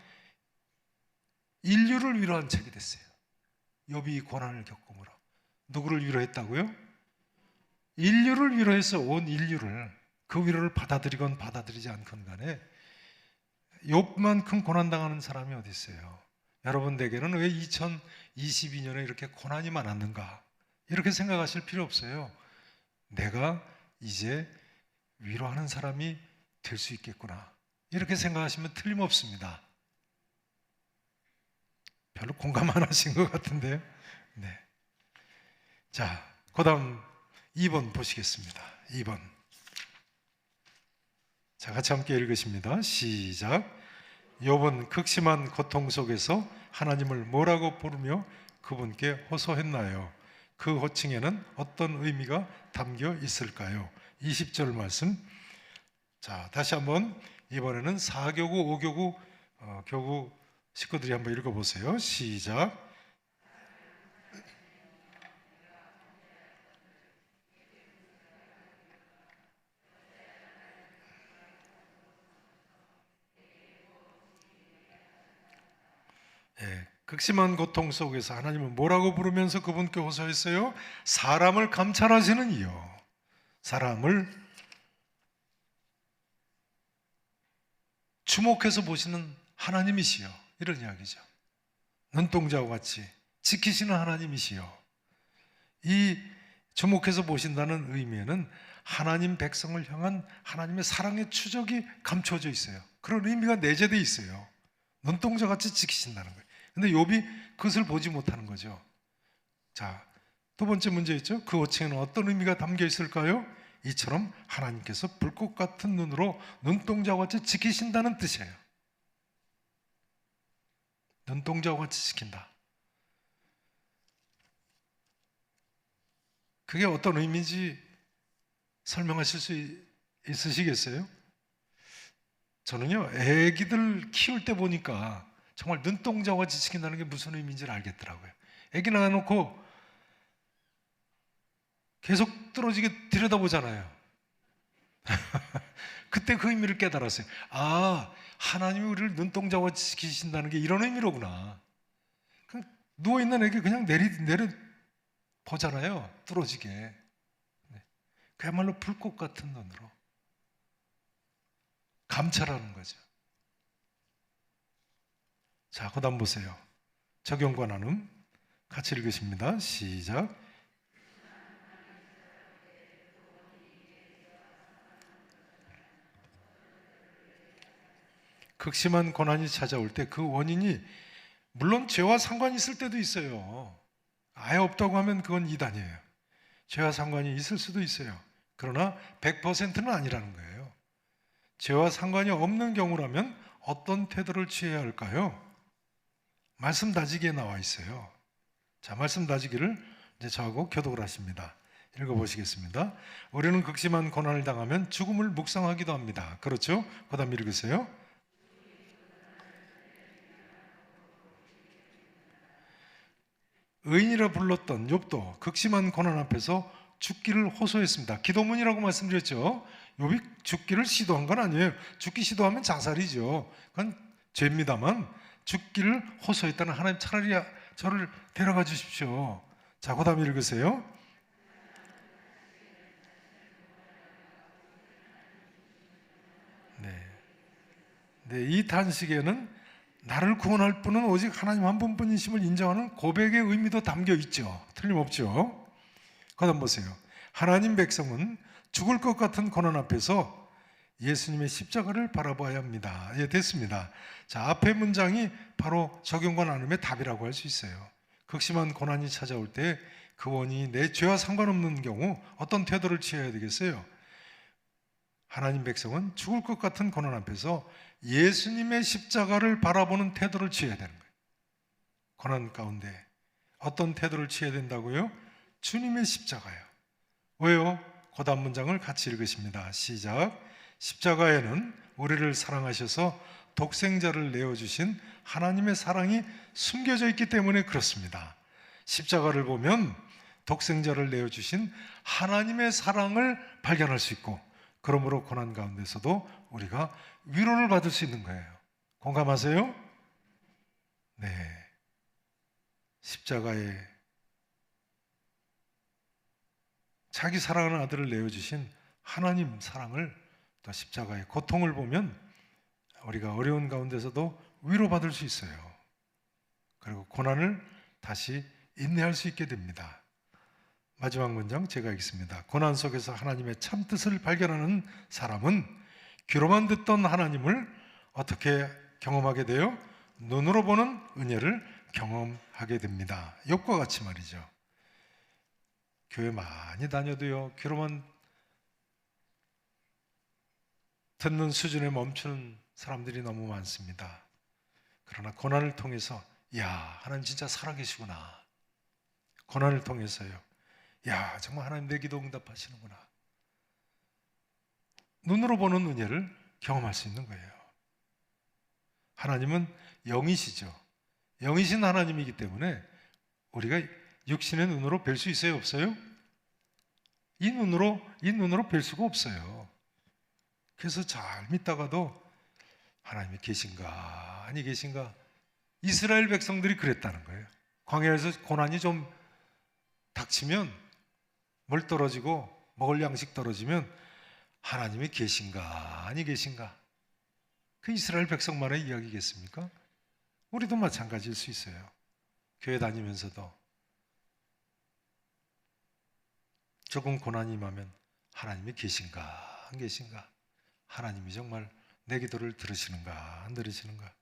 인류를 위로한 책이 됐어요. 욥이 고난을 겪음으로. 누구를 위로했다고요? 인류를 위로해서 온 인류를, 그 위로를 받아들이건 받아들이지 않건 간에 욥만큼 고난당하는 사람이 어디 있어요? 여러분에게는 왜 2022년에 이렇게 고난이 많았는가? 이렇게 생각하실 필요 없어요. 내가 이제 위로하는 사람이 될 수 있겠구나. 이렇게 생각하시면 틀림없습니다. 별로 공감 안 하신 것 같은데요. 네. 자, 그 다음 2번 보시겠습니다. 2번. 자, 같이 함께 읽으십니다. 시작. 욥은 극심한 고통 속에서 하나님을 뭐라고 부르며 그분께 호소했나요? 그 호칭에는 어떤 의미가 담겨 있을까요? 20절 말씀. 자, 다시 한번 이번에는 4교구, 5교구 교구 식구들이 한번 읽어보세요. 시작. 극심한 고통 속에서 하나님은 뭐라고 부르면서 그분께 호소했어요? 사람을 감찰하시는 이요. 사람을 주목해서 보시는 하나님이시여. 이런 이야기죠. 눈동자와 같이 지키시는 하나님이시여. 이 주목해서 보신다는 의미에는 하나님 백성을 향한 하나님의 사랑의 추적이 감춰져 있어요. 그런 의미가 내재되어 있어요. 눈동자 같이 지키신다는 거예요. 근데 욥이 그것을 보지 못하는 거죠. 자, 두 번째 문제 있죠. 그 호칭에는 어떤 의미가 담겨 있을까요? 이처럼 하나님께서 불꽃 같은 눈으로 눈동자와 같이 지키신다는 뜻이에요. 눈동자와 같이 지킨다. 그게 어떤 의미인지 설명하실 수 있으시겠어요? 저는요, 애기들 키울 때 보니까 정말 눈동자와 같이 지킨다는 게 무슨 의미인지를 알겠더라고요. 애기 낳아놓고 계속 뚫어지게 들여다보잖아요. 그때 그 의미를 깨달았어요. 아, 하나님이 우리를 눈동자와 같이 지키신다는 게 이런 의미로구나. 누워있는 애기 그냥 내려 보잖아요. 뚫어지게. 그야말로 불꽃 같은 눈으로 감찰하는 거죠. 자, 그 다음 보세요. 적용과 나눔 같이 읽으십니다. 시작. 극심한 고난이 찾아올 때 그 원인이 물론 죄와 상관이 있을 때도 있어요. 아예 없다고 하면 그건 이단이에요. 죄와 상관이 있을 수도 있어요. 그러나 100%는 아니라는 거예요. 죄와 상관이 없는 경우라면 어떤 태도를 취해야 할까요? 말씀 다지기에 나와 있어요. 자, 말씀 다지기를 이제 저하고 교독을 하십니다. 읽어보시겠습니다. 우리는 극심한 고난을 당하면 죽음을 묵상하기도 합니다. 그렇죠? 그 다음 읽으세요. 의인이라 불렀던 욥도 극심한 고난 앞에서 죽기를 호소했습니다. 기도문이라고 말씀드렸죠. 욥이 죽기를 시도한 건 아니에요. 죽기 시도하면 자살이죠. 그건 죄입니다만 죽기를 호소했다는 하나님, 차라리 저를 데려가 주십시오. 자, 그 다음에 읽으세요. 네, 이 탄식에는 나를 구원할 분은 오직 하나님 한 분뿐이심을 인정하는 고백의 의미도 담겨 있죠. 틀림없죠. 그 다음 보세요. 하나님 백성은 죽을 것 같은 고난 앞에서 예수님의 십자가를 바라봐야 합니다. 예, 됐습니다. 자, 앞의 문장이 바로 적용과 나눔의 답이라고 할 수 있어요. 극심한 고난이 찾아올 때 그 원인이 내 죄와 상관없는 경우 어떤 태도를 취해야 되겠어요? 하나님 백성은 죽을 것 같은 고난 앞에서 예수님의 십자가를 바라보는 태도를 취해야 되는 거예요. 고난 가운데 어떤 태도를 취해야 된다고요? 주님의 십자가요. 왜요? 그 다음 문장을 같이 읽으십니다. 시작. 십자가에는 우리를 사랑하셔서 독생자를 내어주신 하나님의 사랑이 숨겨져 있기 때문에 그렇습니다. 십자가를 보면 독생자를 내어주신 하나님의 사랑을 발견할 수 있고, 그러므로 고난 가운데서도 우리가 위로를 받을 수 있는 거예요. 공감하세요? 네. 십자가에 자기 사랑하는 아들을 내어주신 하나님 사랑을, 또 십자가의 고통을 보면 우리가 어려운 가운데서도 위로받을 수 있어요. 그리고 고난을 다시 인내할 수 있게 됩니다. 마지막 문장 제가 읽겠습니다. 고난 속에서 하나님의 참뜻을 발견하는 사람은 귀로만 듣던 하나님을 어떻게 경험하게 돼요? 눈으로 보는 은혜를 경험하게 됩니다. 욥과 같이 말이죠. 교회 많이 다녀도요, 귀로만 듣는 수준에 멈추는 사람들이 너무 많습니다. 그러나 고난을 통해서, 야, 하나님 진짜 살아계시구나. 고난을 통해서요, 야, 정말 하나님 내 기도 응답하시는구나. 눈으로 보는 은혜를 경험할 수 있는 거예요. 하나님은 영이시죠. 영이신 하나님이기 때문에 우리가 육신의 눈으로 뵐 수 있어요, 없어요? 이 눈으로 뵐 수가 없어요. 그래서 잘 믿다가도 하나님이 계신가 아니 계신가 이스라엘 백성들이 그랬다는 거예요. 광야에서 고난이 좀 닥치면, 물 떨어지고 먹을 양식 떨어지면 하나님이 계신가 아니 계신가? 그 이스라엘 백성만의 이야기겠습니까? 우리도 마찬가지일 수 있어요. 교회 다니면서도 조금 고난이 임하면 하나님이 계신가 안 계신가? 하나님이 정말 내 기도를 들으시는가 안 들으시는가?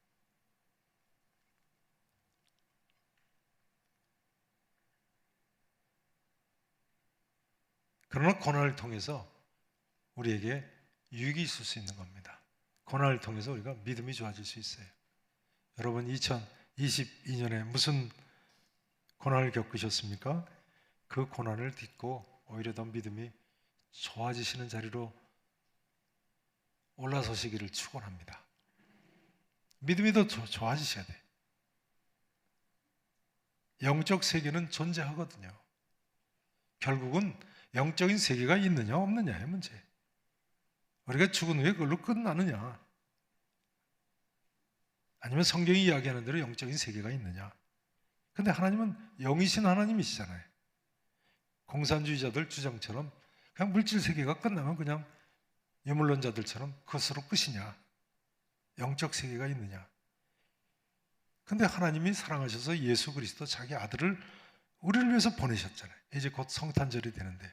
그러나 고난을 통해서 우리에게 유익이 있을 수 있는 겁니다. 고난을 통해서 우리가 믿음이 좋아질 수 있어요. 여러분 2022년에 무슨 고난을 겪으셨습니까? 그 고난을 딛고 오히려 더 믿음이 좋아지시는 자리로 올라서시기를 축원합니다. 믿음이 더 좋아지셔야 돼요. 영적 세계는 존재하거든요. 결국은 영적인 세계가 있느냐 없느냐의 문제. 우리가 죽은 후에 그걸로 끝나느냐, 아니면 성경이 이야기하는 대로 영적인 세계가 있느냐. 근데 하나님은 영이신 하나님이시잖아요. 공산주의자들 주장처럼 그냥 물질 세계가 끝나면 그냥 유물론자들처럼 그것으로 끝이냐, 영적 세계가 있느냐. 근데 하나님이 사랑하셔서 예수 그리스도 자기 아들을 우리를 위해서 보내셨잖아요. 이제 곧 성탄절이 되는데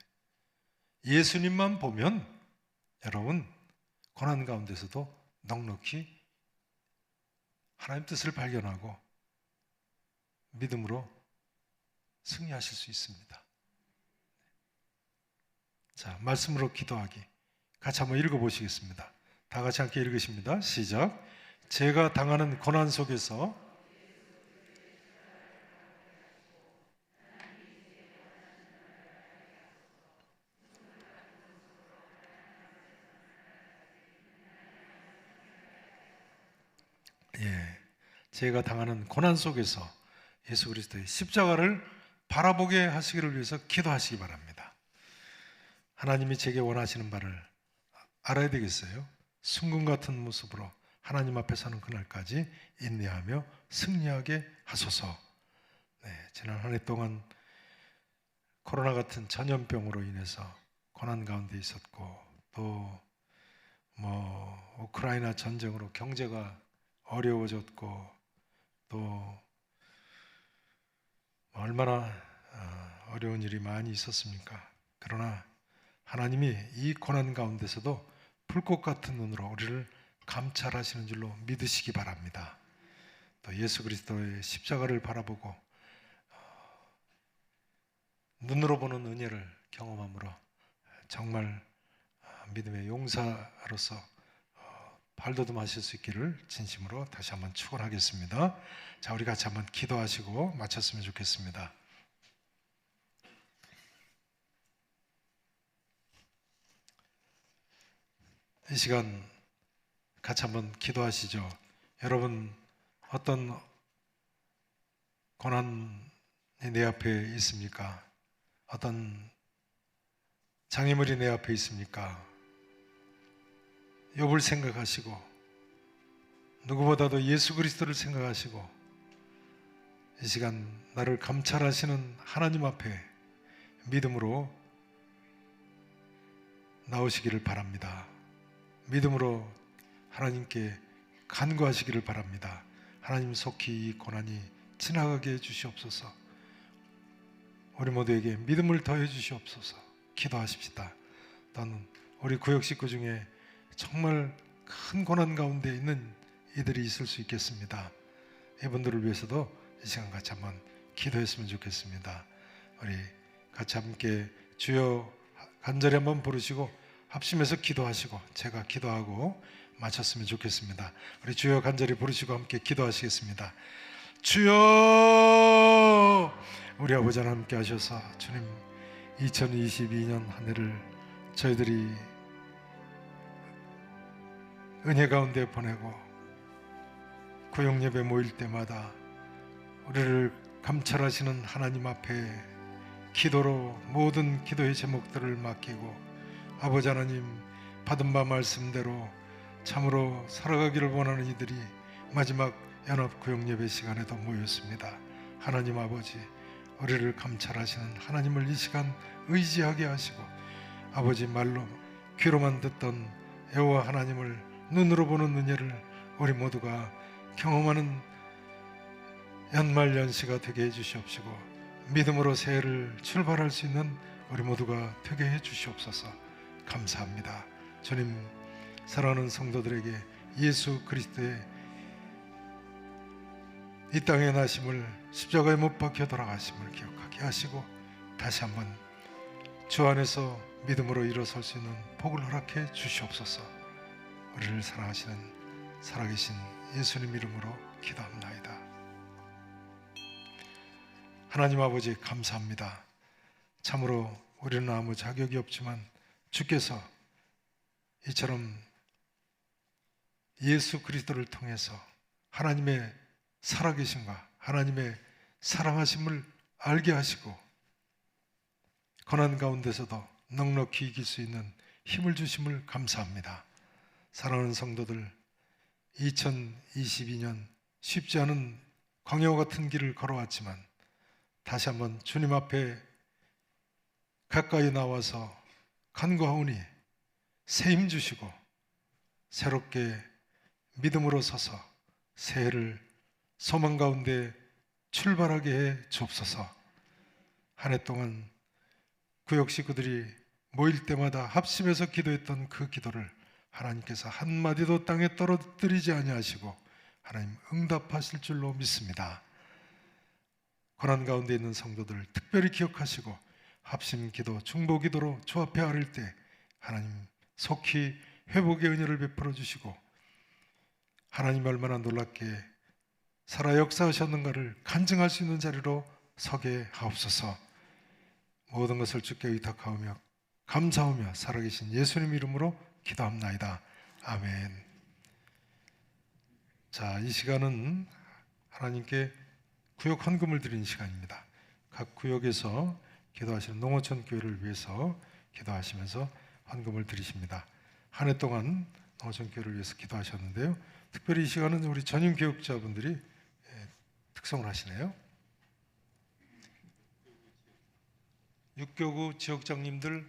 예수님만 보면 여러분 고난 가운데서도 넉넉히 하나님 뜻을 발견하고 믿음으로 승리하실 수 있습니다. 자, 말씀으로 기도하기 같이 한번 읽어보시겠습니다. 다 같이 함께 읽으십니다. 시작. 제가 당하는 고난 속에서 제가 당하는 고난 속에서 예수 그리스도의 십자가를 바라보게 하시기를 위해서 기도하시기 바랍니다. 하나님이 제게 원하시는 바를 알아야 되겠어요. 순금 같은 모습으로 하나님 앞에 서는 그날까지 인내하며 승리하게 하소서. 지난 한 해 동안 코로나 같은 전염병으로 인해서 고난 가운데 있었고, 또 우크라이나 전쟁으로 경제가 어려워졌고, 또 얼마나 어려운 일이 많이 있었습니까? 그러나 하나님이 이 고난 가운데서도 불꽃 같은 눈으로 우리를 감찰하시는 줄로 믿으시기 바랍니다. 또 예수 그리스도의 십자가를 바라보고 눈으로 보는 은혜를 경험함으로 정말 믿음의 용사로서 발돋움하실 수 있기를 진심으로 다시 한번 축원하겠습니다. 자, 우리 같이 한번 기도하시고 마쳤으면 좋겠습니다. 이 시간 같이 한번 기도하시죠. 여러분 어떤 고난이 내 앞에 있습니까? 어떤 장애물이 내 앞에 있습니까? 욥을 생각하시고 누구보다도 예수 그리스도를 생각하시고 이 시간 나를 감찰하시는 하나님 앞에 믿음으로 나오시기를 바랍니다. 믿음으로 하나님께 간구하시기를 바랍니다. 하나님 속히 이 고난이 지나가게 해주시옵소서. 우리 모두에게 믿음을 더해 주시옵소서. 기도하십시다. 또는 우리 구역 식구 중에 정말 큰 고난 가운데 있는 이들이 있을 수 있겠습니다. 이분들을 위해서도 이 시간 같이 한번 기도했으면 좋겠습니다. 우리 같이 함께 주여 간절히 한번 부르시고 합심해서 기도하시고 제가 기도하고 마쳤으면 좋겠습니다. 우리 주여 간절히 부르시고 함께 기도하시겠습니다. 주여, 우리 아버지 하나님 함께 하셔서 주님 2022년 한 해를 저희들이 은혜 가운데 보내고 구역 예배 모일 때마다 우리를 감찰하시는 하나님 앞에 기도로 모든 기도의 제목들을 맡기고 아버지 하나님 받은 바 말씀대로 참으로 살아가기를 원하는 이들이 마지막 연합구역 예배 시간에도 모였습니다. 하나님 아버지, 우리를 감찰하시는 하나님을 이 시간 의지하게 하시고, 아버지 말로 귀로만 듣던 여호와 하나님을 눈으로 보는 은혜를 우리 모두가 경험하는 연말연시가 되게 해주시옵시고, 믿음으로 새해를 출발할 수 있는 우리 모두가 되게 해주시옵소서. 감사합니다. 주님, 사랑하는 성도들에게 예수 그리스도의 이 땅에 나심을, 십자가에 못 박혀 돌아가심을 기억하게 하시고, 다시 한번 주 안에서 믿음으로 일어설 수 있는 복을 허락해 주시옵소서. 우리를 사랑하시는 살아계신 예수님 이름으로 기도합나이다. 하나님 아버지, 감사합니다. 참으로 우리는 아무 자격이 없지만 주께서 이처럼 예수 그리스도를 통해서 하나님의 살아계심과 하나님의 사랑하심을 알게 하시고, 고난 가운데서도 넉넉히 이길 수 있는 힘을 주심을 감사합니다. 사랑하는 성도들, 2022년 쉽지 않은 광야와 같은 길을 걸어왔지만 다시 한번 주님 앞에 가까이 나와서 간구하오니 새 힘 주시고 새롭게 믿음으로 서서 새해를 소망 가운데 출발하게 해 주옵소서. 한 해 동안 구역 식구들이 모일 때마다 합심해서 기도했던 그 기도를 하나님께서 한마디도 땅에 떨어뜨리지 아니하시고 하나님 응답하실 줄로 믿습니다. 고난 가운데 있는 성도들 특별히 기억하시고 합심 기도, 중보 기도로 주 앞에 아릴 때 하나님 속히 회복의 은혜를 베풀어 주시고, 하나님 얼마나 놀랍게 살아 역사하셨는가를 간증할 수 있는 자리로 서게 하옵소서. 모든 것을 주께 의탁하오며 감사하며 살아계신 예수님 이름으로 기도합나이다. 아멘. 자, 이 시간은 하나님께 구역 헌금을 드리는 시간입니다. 각 구역에서 기도하시는 농어촌 교회를 위해서 기도하시면서 헌금을 드리십니다. 한 해 동안 농어촌 교회를 위해서 기도하셨는데요. 특별히 이 시간은 우리 전임 교육자분들이 특성을 하시네요. 육교구 지역장님들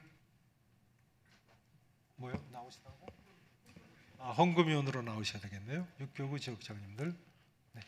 뭐요? 나오시다고? 헌금위원으로 나오셔야 되겠네요. 육교구 지역장님들. 네.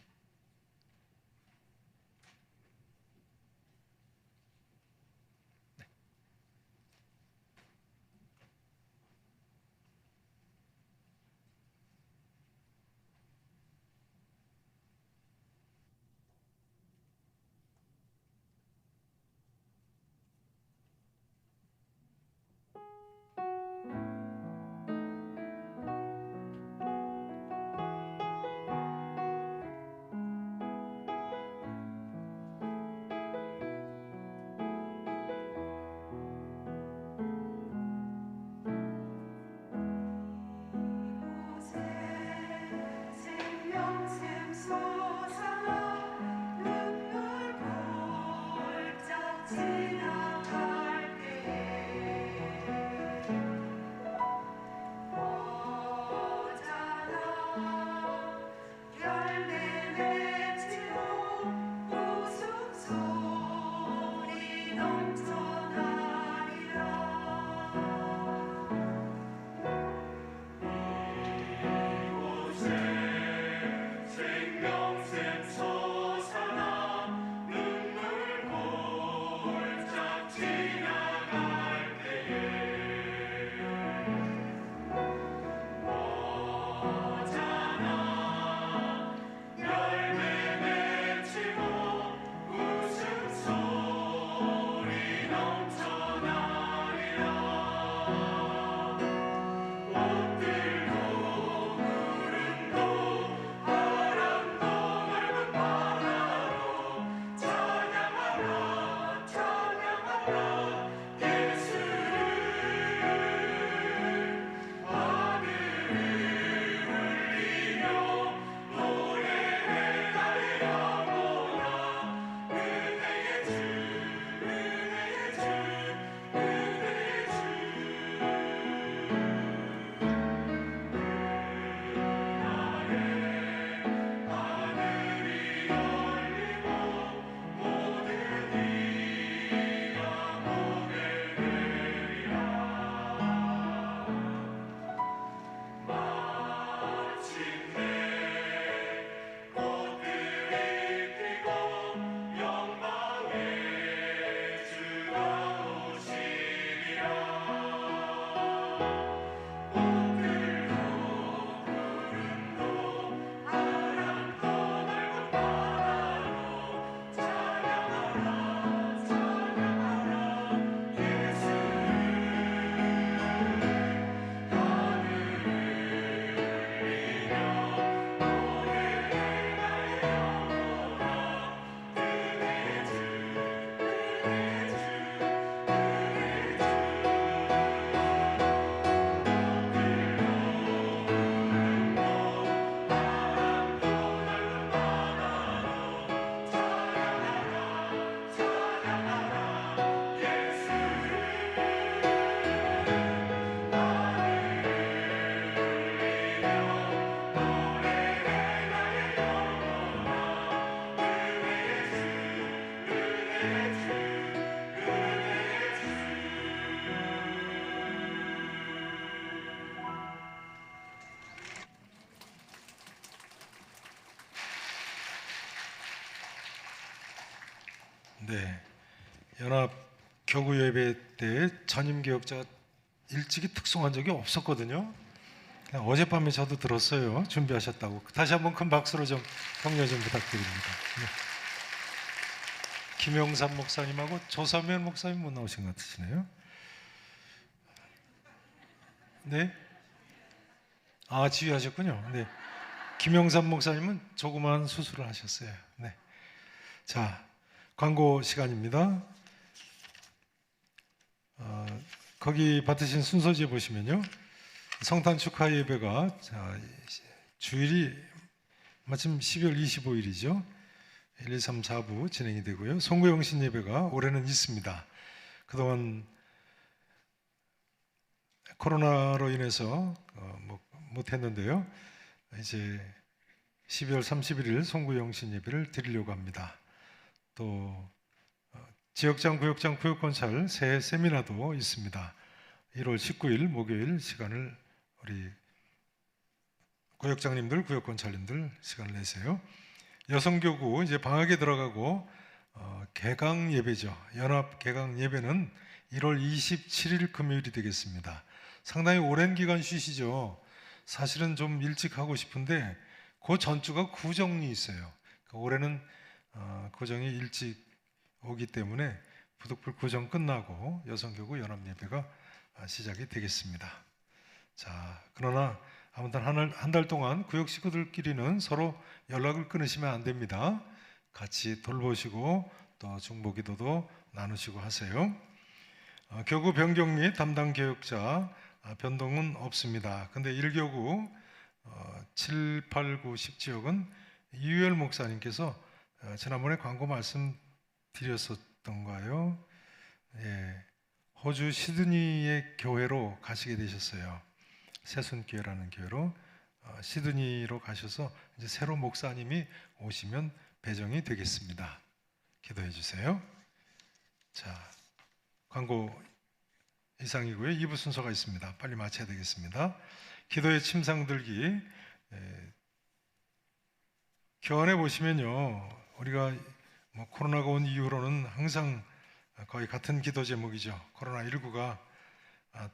네, 연합 교구 예배 때 전임 개혁자가 일찍이 특송한 적이 없었거든요. 그냥 어젯밤에 저도 들었어요. 준비하셨다고. 다시 한번 큰 박수로 좀 격려 좀 부탁드립니다. 네. 김영삼 목사님하고 조사면 목사님 못 나오신 것 같으시네요. 네. 아, 지휘하셨군요. 네. 김영삼 목사님은 조그마한 수술을 하셨어요. 네. 자, 광고 시간입니다. 거기 받으신 순서지에 보시면요, 성탄 축하 예배가 주일이 마침 12월 25일이죠. 1, 2, 3, 4부 진행이 되고요. 송구영신 예배가 올해는 있습니다. 그동안 코로나로 인해서 못했는데요. 이제 12월 31일 송구영신 예배를 드리려고 합니다. 또 지역장, 구역장, 구역건설 새해 세미나도 있습니다. 1월 19일 목요일 시간을 우리 구역장님들, 구역건설님들 시간을 내세요. 여성교구 이제 방학에 들어가고 개강 예배죠. 연합 개강 예배는 1월 27일 금요일이 되겠습니다. 상당히 오랜 기간 쉬시죠. 사실은 좀 일찍 하고 싶은데 그 전주가 구정이 있어요. 올해는 구정이 일찍 오기 때문에 부득불 구정 끝나고 여성교구 연합 예배가 시작이 되겠습니다. 자, 그러나 아무튼 한 달 동안 구역 식구들끼리는 서로 연락을 끊으시면 안 됩니다. 같이 돌보시고 또 중보기도도 나누시고 하세요. 교구 변경 및 담당 교역자 변동은 없습니다. 근데 1교구 7, 8, 9, 10지역은 이유열 목사님께서 지난번에 광고 말씀드렸었던가요? 예, 호주 시드니의 교회로 가시게 되셨어요. 새순교회라는 교회로 시드니로 가셔서 이제 새로 목사님이 오시면 배정이 되겠습니다. 기도해 주세요. 자, 광고 이상이고요. 2부 순서가 있습니다. 빨리 마쳐야 되겠습니다. 기도의 침상 들기. 교환해 보시면요, 우리가 코로나가 온 이후로는 항상 거의 같은 기도 제목이죠. 코로나19가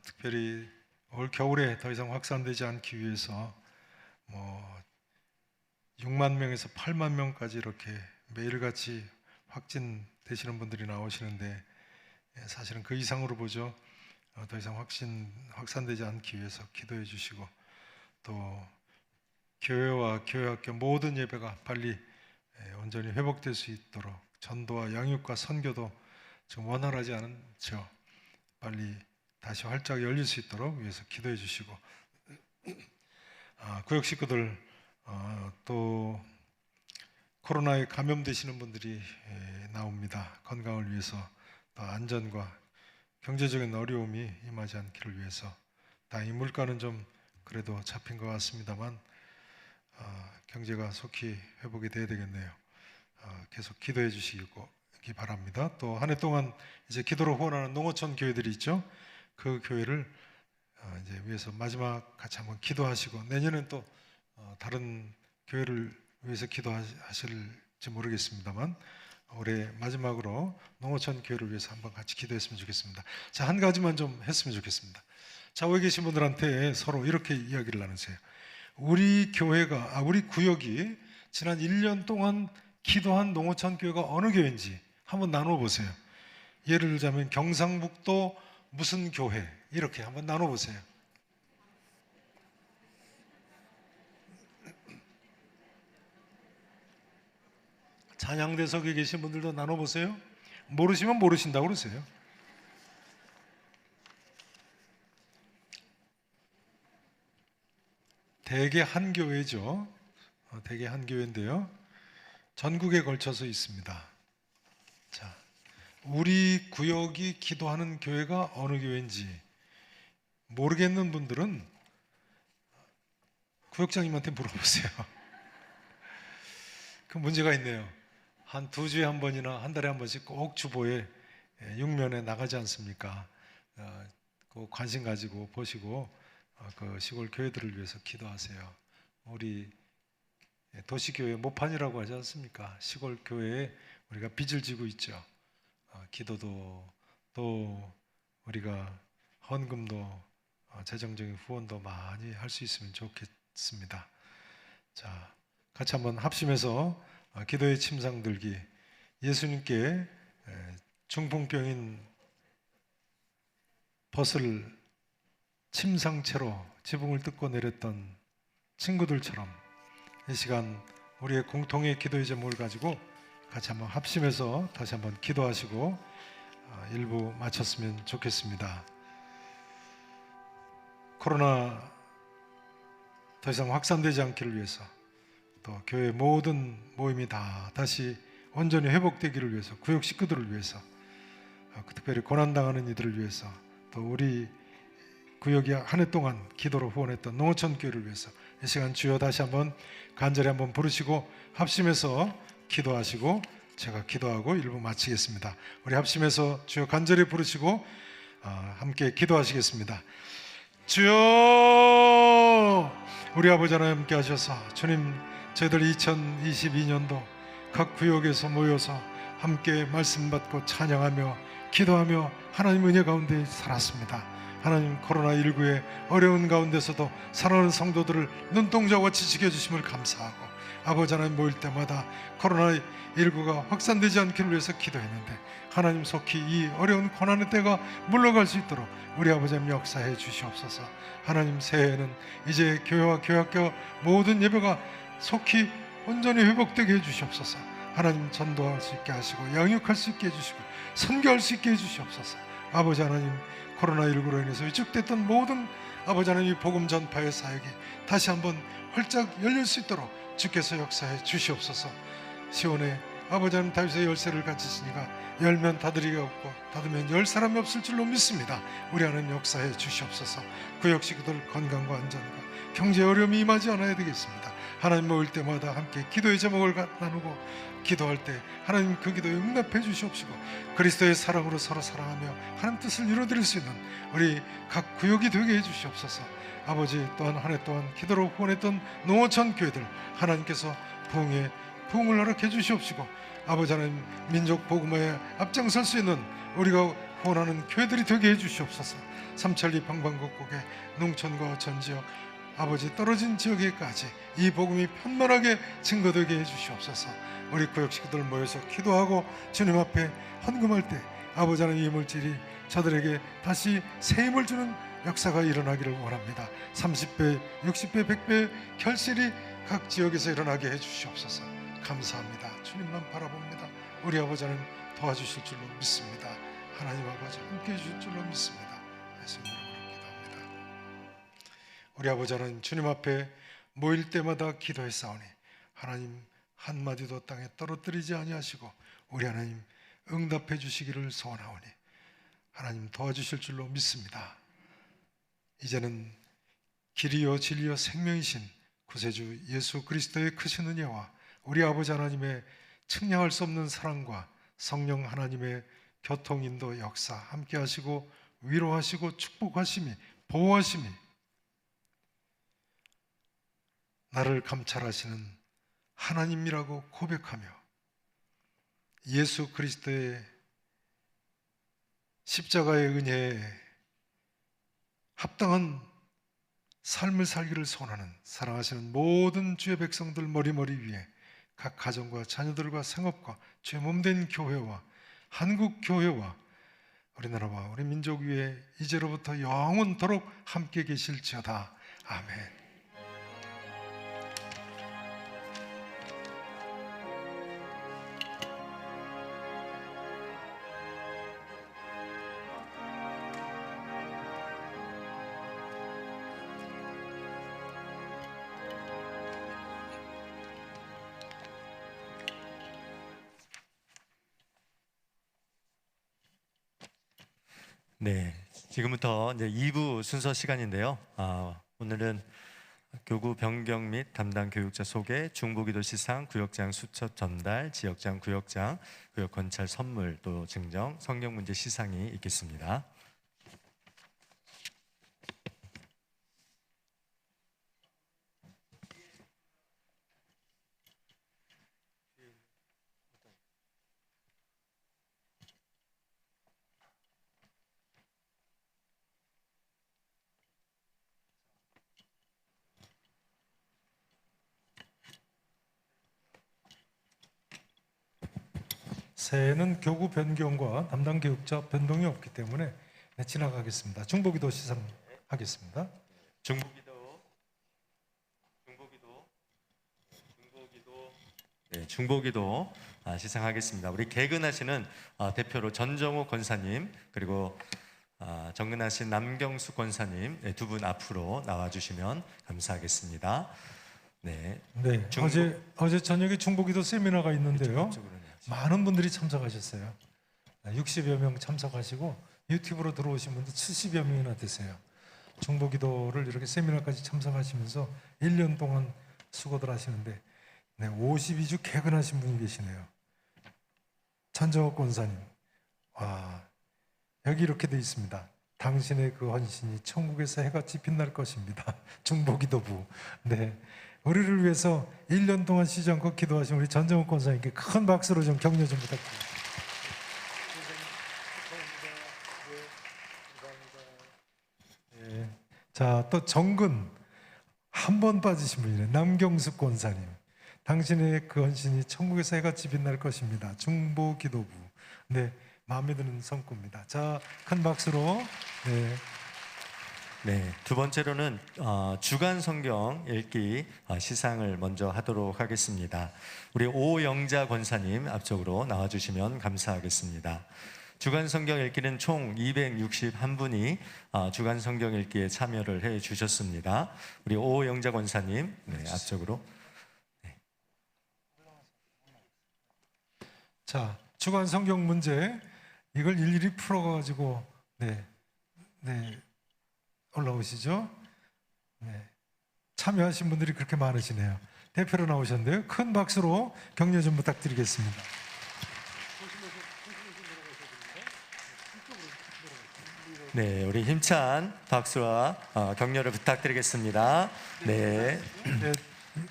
특별히 올 겨울에 더 이상 확산되지 않기 위해서 6만 명에서 8만 명까지 이렇게 매일같이 확진되시는 분들이 나오시는데 사실은 그 이상으로 보죠. 더 이상 확산되지 않기 위해서 기도해 주시고, 또 교회와 교회학교 모든 예배가 빨리 온전히 회복될 수 있도록 전도와 양육과 선교도 지금 원활하지 않죠. 빨리 다시 활짝 열릴 수 있도록 위해서 기도해 주시고, 구역 식구들 또 코로나에 감염되시는 분들이 나옵니다. 건강을 위해서, 또 안전과 경제적인 어려움이 임하지 않기를 위해서. 다행히 물가는 좀 그래도 잡힌 것 같습니다만 경제가 속히 회복이 돼야 되겠네요. 계속 기도해 주시기 바랍니다. 또 한 해 동안 이제 기도로 후원하는 농어촌 교회들이 있죠. 그 교회를 이제 위해서 마지막 같이 한번 기도하시고, 내년엔 또 다른 교회를 위해서 기도하실지 모르겠습니다만 올해 마지막으로 농어촌 교회를 위해서 한번 같이 기도했으면 좋겠습니다. 자, 한 가지만 좀 했으면 좋겠습니다. 좌우에 계신 분들한테 서로 이렇게 이야기를 나누세요. 우리 교회가, 우리 구역이 지난 1년 동안 기도한 농어촌 교회가 어느 교회인지 한번 나눠보세요. 예를 들자면 경상북도 무슨 교회, 이렇게 한번 나눠보세요. 찬양대석에 계신 분들도 나눠보세요. 모르시면 모르신다고 그러세요. 대개 한 교회죠. 대개 한 교회인데요, 전국에 걸쳐서 있습니다. 자, 우리 구역이 기도하는 교회가 어느 교회인지 모르겠는 분들은 구역장님한테 물어보세요. 그 문제가 있네요. 한 2주에 한 번이나 한 달에 한 번씩 꼭 주보에 육면에 나가지 않습니까? 그 관심 가지고 보시고 그 시골 교회들을 위해서 기도하세요. 우리 도시교회 모판이라고 하지 않습니까? 시골 교회에 우리가 빚을 지고 있죠. 기도도 또 우리가 헌금도 재정적인 후원도 많이 할 수 있으면 좋겠습니다. 자, 같이 한번 합심해서 기도의 침상 들기. 예수님께 중풍병인 벗을 침상채로 지붕을 뜯고 내렸던 친구들처럼 이 시간 우리의 공통의 기도의 제목을 가지고 같이 한번 합심해서 다시 한번 기도하시고 일부 마쳤으면 좋겠습니다. 코로나 더 이상 확산되지 않기를 위해서, 또 교회 모든 모임이 다 다시 온전히 회복되기를 위해서, 구역 식구들을 위해서, 특별히 고난당하는 이들을 위해서, 또 우리 구역이 한 해 동안 기도로 후원했던 농어촌 교회를 위해서 이 시간 주여 다시 한번 간절히 한번 부르시고 합심해서 기도하시고 제가 기도하고 일부 마치겠습니다. 우리 합심해서 주여 간절히 부르시고 함께 기도하시겠습니다. 주여, 우리 아버지 하나님 함께 하셔서 주님, 저희들 2022년도 각 구역에서 모여서 함께 말씀 받고 찬양하며 기도하며 하나님 은혜 가운데 살았습니다. 하나님, 코로나19의 어려운 가운데서도 사랑하는 성도들을 눈동자같이 지켜주심을 감사하고, 아버지 하나님 모일 때마다 코로나19가 확산되지 않기를 위해서 기도했는데 하나님 속히 이 어려운 고난의 때가 물러갈 수 있도록 우리 아버지 하나님 역사해 주시옵소서. 하나님, 새해에는 이제 교회와 교회학교 모든 예배가 속히 온전히 회복되게 해주시옵소서. 하나님, 전도할 수 있게 하시고 양육할 수 있게 해주시고 선교할 수 있게 해주시옵소서. 아버지 하나님, 코로나19로 인해서 위축됐던 모든 아버지 하나님 복음 전파의 사역이 다시 한번 활짝 열릴 수 있도록 주께서 역사해 주시옵소서. 시온에 아버지 하나님 다윗의 열쇠를 가지시니가 열면 닫으리가 없고 닫으면 열 사람이 없을 줄로 믿습니다. 우리 하나님 역사해 주시옵소서. 구역 식구들 건강과 안전과 경제 어려움이 임하지 않아야 되겠습니다. 하나님 모일 때마다 함께 기도의 제목을 나누고 기도할 때 하나님 그 기도에 응답해 주시옵시고 그리스도의 사랑으로 서로 사랑하며 하나님 뜻을 이루어드릴 수 있는 우리 각 구역이 되게 해 주시옵소서. 아버지, 또한 한 해 동안 기도로 후원했던 농어촌 교회들 하나님께서 부흥을 허락해 주시옵시고, 아버지 하나님 민족 복음화에 앞장설 수 있는 우리가 후원하는 교회들이 되게 해 주시옵소서. 삼천리 방방곡곡의 농촌과 전지역 아버지 떨어진 지역에까지 이 복음이 편만하게 증거되게 해 주시옵소서. 우리 구역 식구들 모여서 기도하고 주님 앞에 헌금할 때 아버지 하나님 이 물질이 저들에게 다시 새 힘을 주는 역사가 일어나기를 원합니다. 30배, 60배, 100배 결실이 각 지역에서 일어나게 해 주시옵소서. 감사합니다. 주님만 바라봅니다. 우리 아버지 하나님 도와주실 줄로 믿습니다. 하나님 아버지 함께 해주실 줄로 믿습니다. 예수님 이름으로 기도합니다. 우리 아버지 하나님, 주님 앞에 모일 때마다 기도했사오니 하나님 한마디도 땅에 떨어뜨리지 아니하시고 우리 하나님 응답해 주시기를 소원하오니 하나님 도와주실 줄로 믿습니다. 이제는 길이요 진리요 생명이신 구세주 예수 그리스도의 크신 은혜와 우리 아버지 하나님의 측량할 수 없는 사랑과 성령 하나님의 교통 인도 역사 함께 하시고 위로하시고 축복하심이 보호하심이 나를 감찰하시는 하나님이라고 고백하며 예수 그리스도의 십자가의 은혜에 합당한 삶을 살기를 소원하는 사랑하시는 모든 주의 백성들 머리머리 위에 각 가정과 자녀들과 생업과 주의 몸된 교회와 한국 교회와 우리나라와 우리 민족 위에 이제로부터 영원토록 함께 계실지어다. 아멘. 네, 지금부터 이제 2부 순서 시간인데요. 오늘은 교구 변경 및 담당 교육자 소개, 중보기도 시상, 구역장 수첩 전달, 지역장, 구역장, 구역 건찰 선물 또 증정, 성경 문제 시상이 있겠습니다. 새해는 교구 변경과 담당 교육자 변동이 없기 때문에 지나가겠습니다. 중보기도 시상하겠습니다. 중보기도 시상하겠습니다. 우리 개근하시는 대표로 전정호 권사님 그리고 정근하신 남경수 권사님 두 분 앞으로 나와주시면 감사하겠습니다. 네, 네, 어제 저녁에 중보기도 세미나가 있는데요. 많은 분들이 참석하셨어요. 60여 명 참석하시고 유튜브로 들어오신 분도 70여 명이나 되세요. 중보기도를 이렇게 세미나까지 참석하시면서 1년 동안 수고들 하시는데 52주 개근하신 분이 계시네요. 전정욱 권사님, 여기 이렇게 돼 있습니다. 당신의 그 헌신이 천국에서 해같이 빛날 것입니다. 중보기도부. 네, 우리를 위해서 1년 동안 쉬지 않고 기도하신 우리 전정욱 권사님께 큰 박수로 좀 격려 좀 부탁드립니다. 네. 자, 또 정근 한 번 빠지신 분이네. 남경숙 권사님. 당신의 그 헌신이 천국에서 해같이 빛날 것입니다. 중보기도부. 네, 마음에 드는 성구입니다. 자, 큰 박수로. 네. 네, 두 번째로는 주간 성경 읽기 시상을 먼저 하도록 하겠습니다. 우리 오영자 권사님 앞쪽으로 나와주시면 감사하겠습니다. 주간 성경 읽기는 총 261분이 주간 성경 읽기에 참여를 해 주셨습니다. 우리 오영자 권사님 앞쪽으로. 자, 주간 성경 문제 이걸 일일이 풀어가지고 올라오시죠. 네, 참여하신 분들이 그렇게 많으시네요. 대표로 나오셨는데요. 큰 박수로 격려 좀 부탁드리겠습니다. 네, 우리 힘찬 박수와 격려를 부탁드리겠습니다. 네. 네,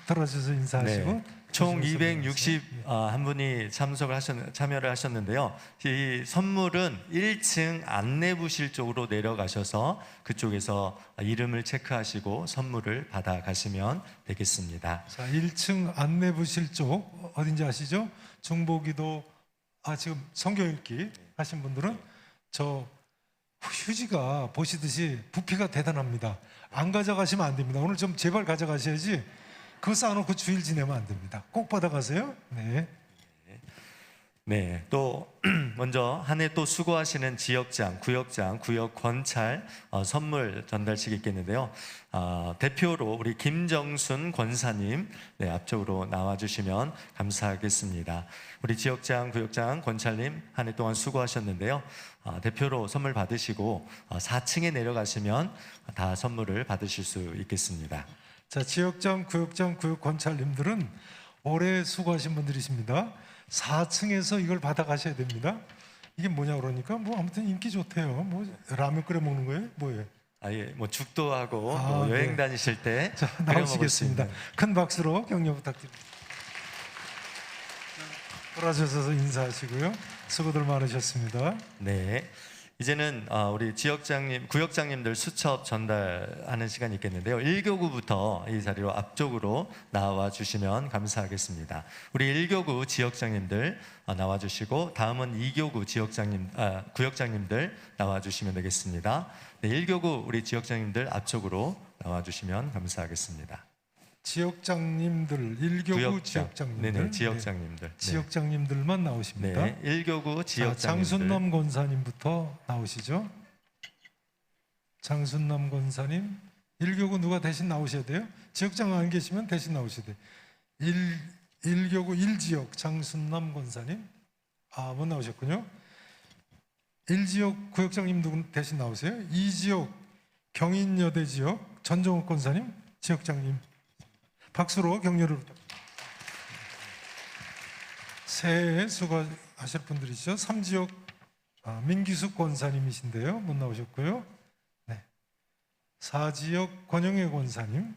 떨어져서 인사하시고. 네. 총 261분이 참여를 하셨는데요. 이 선물은 1층 안내부실 쪽으로 내려가셔서 그쪽에서 이름을 체크하시고 선물을 받아가시면 되겠습니다. 자, 1층 안내부실 쪽 어딘지 아시죠? 중보기도 지금 성경 읽기 하신 분들은 저 휴지가 보시듯이 부피가 대단합니다. 안 가져가시면 안 됩니다. 오늘 좀 제발 가져가셔야지. 그거 쌓아놓고 주일 지내면 안 됩니다. 꼭 받아가세요. 네. 네, 또 먼저 한 해 또 수고하시는 지역장, 구역장, 구역 권찰 선물 전달식이 있겠는데요. 대표로 우리 김정순 권사님 앞쪽으로 나와주시면 감사하겠습니다. 우리 지역장, 구역장, 권찰님 한 해 동안 수고하셨는데요. 대표로 선물 받으시고 4층에 내려가시면 다 선물을 받으실 수 있겠습니다. 자, 지역장, 구역장, 구역 권찰님들은 올해 수고하신 분들이십니다. 4층에서 이걸 받아가셔야 됩니다. 이게 뭐냐 그러니까 뭐 아무튼 인기 좋대요. 뭐 라면 끓여 먹는 거예요? 뭐예요? 예, 뭐 죽도 하고 또 여행 다니실 때 자, 나오시겠습니다. 큰 박수로 격려 부탁드립니다. 돌아서서 인사하시고요. 수고들 많으셨습니다. 네. 이제는 우리 지역장님, 구역장님들 수첩 전달하는 시간이 있겠는데요. 1교구부터 이 자리로 앞쪽으로 나와 주시면 감사하겠습니다. 우리 1교구 지역장님들 나와 주시고 다음은 2교구 구역장님들 나와 주시면 되겠습니다. 네, 1교구 우리 지역장님들 앞쪽으로 나와 주시면 감사하겠습니다. 지역장님들, 1교구 지역장님들, 네네, 지역장님들, 지역장님들만 나오십니다. 네, 1교구 지역장님들. 장순남 권사님부터 나오시죠. 장순남 권사님, 1교구 누가 대신 나오셔야 돼요? 지역장 안 계시면 대신 나오셔야 돼요. 1교구 1지역 장순남 권사님, 못 나오셨군요. 1지역 구역장님 누구 대신 나오세요? 2지역 경인여대 지역 전정욱 권사님, 지역장님. 박수로 격려를 부탁드립니다. 새해에 수고하실 분들이시죠. 3지역 민기숙 권사님이신데요. 못 나오셨고요. 네. 4지역 권영애 권사님.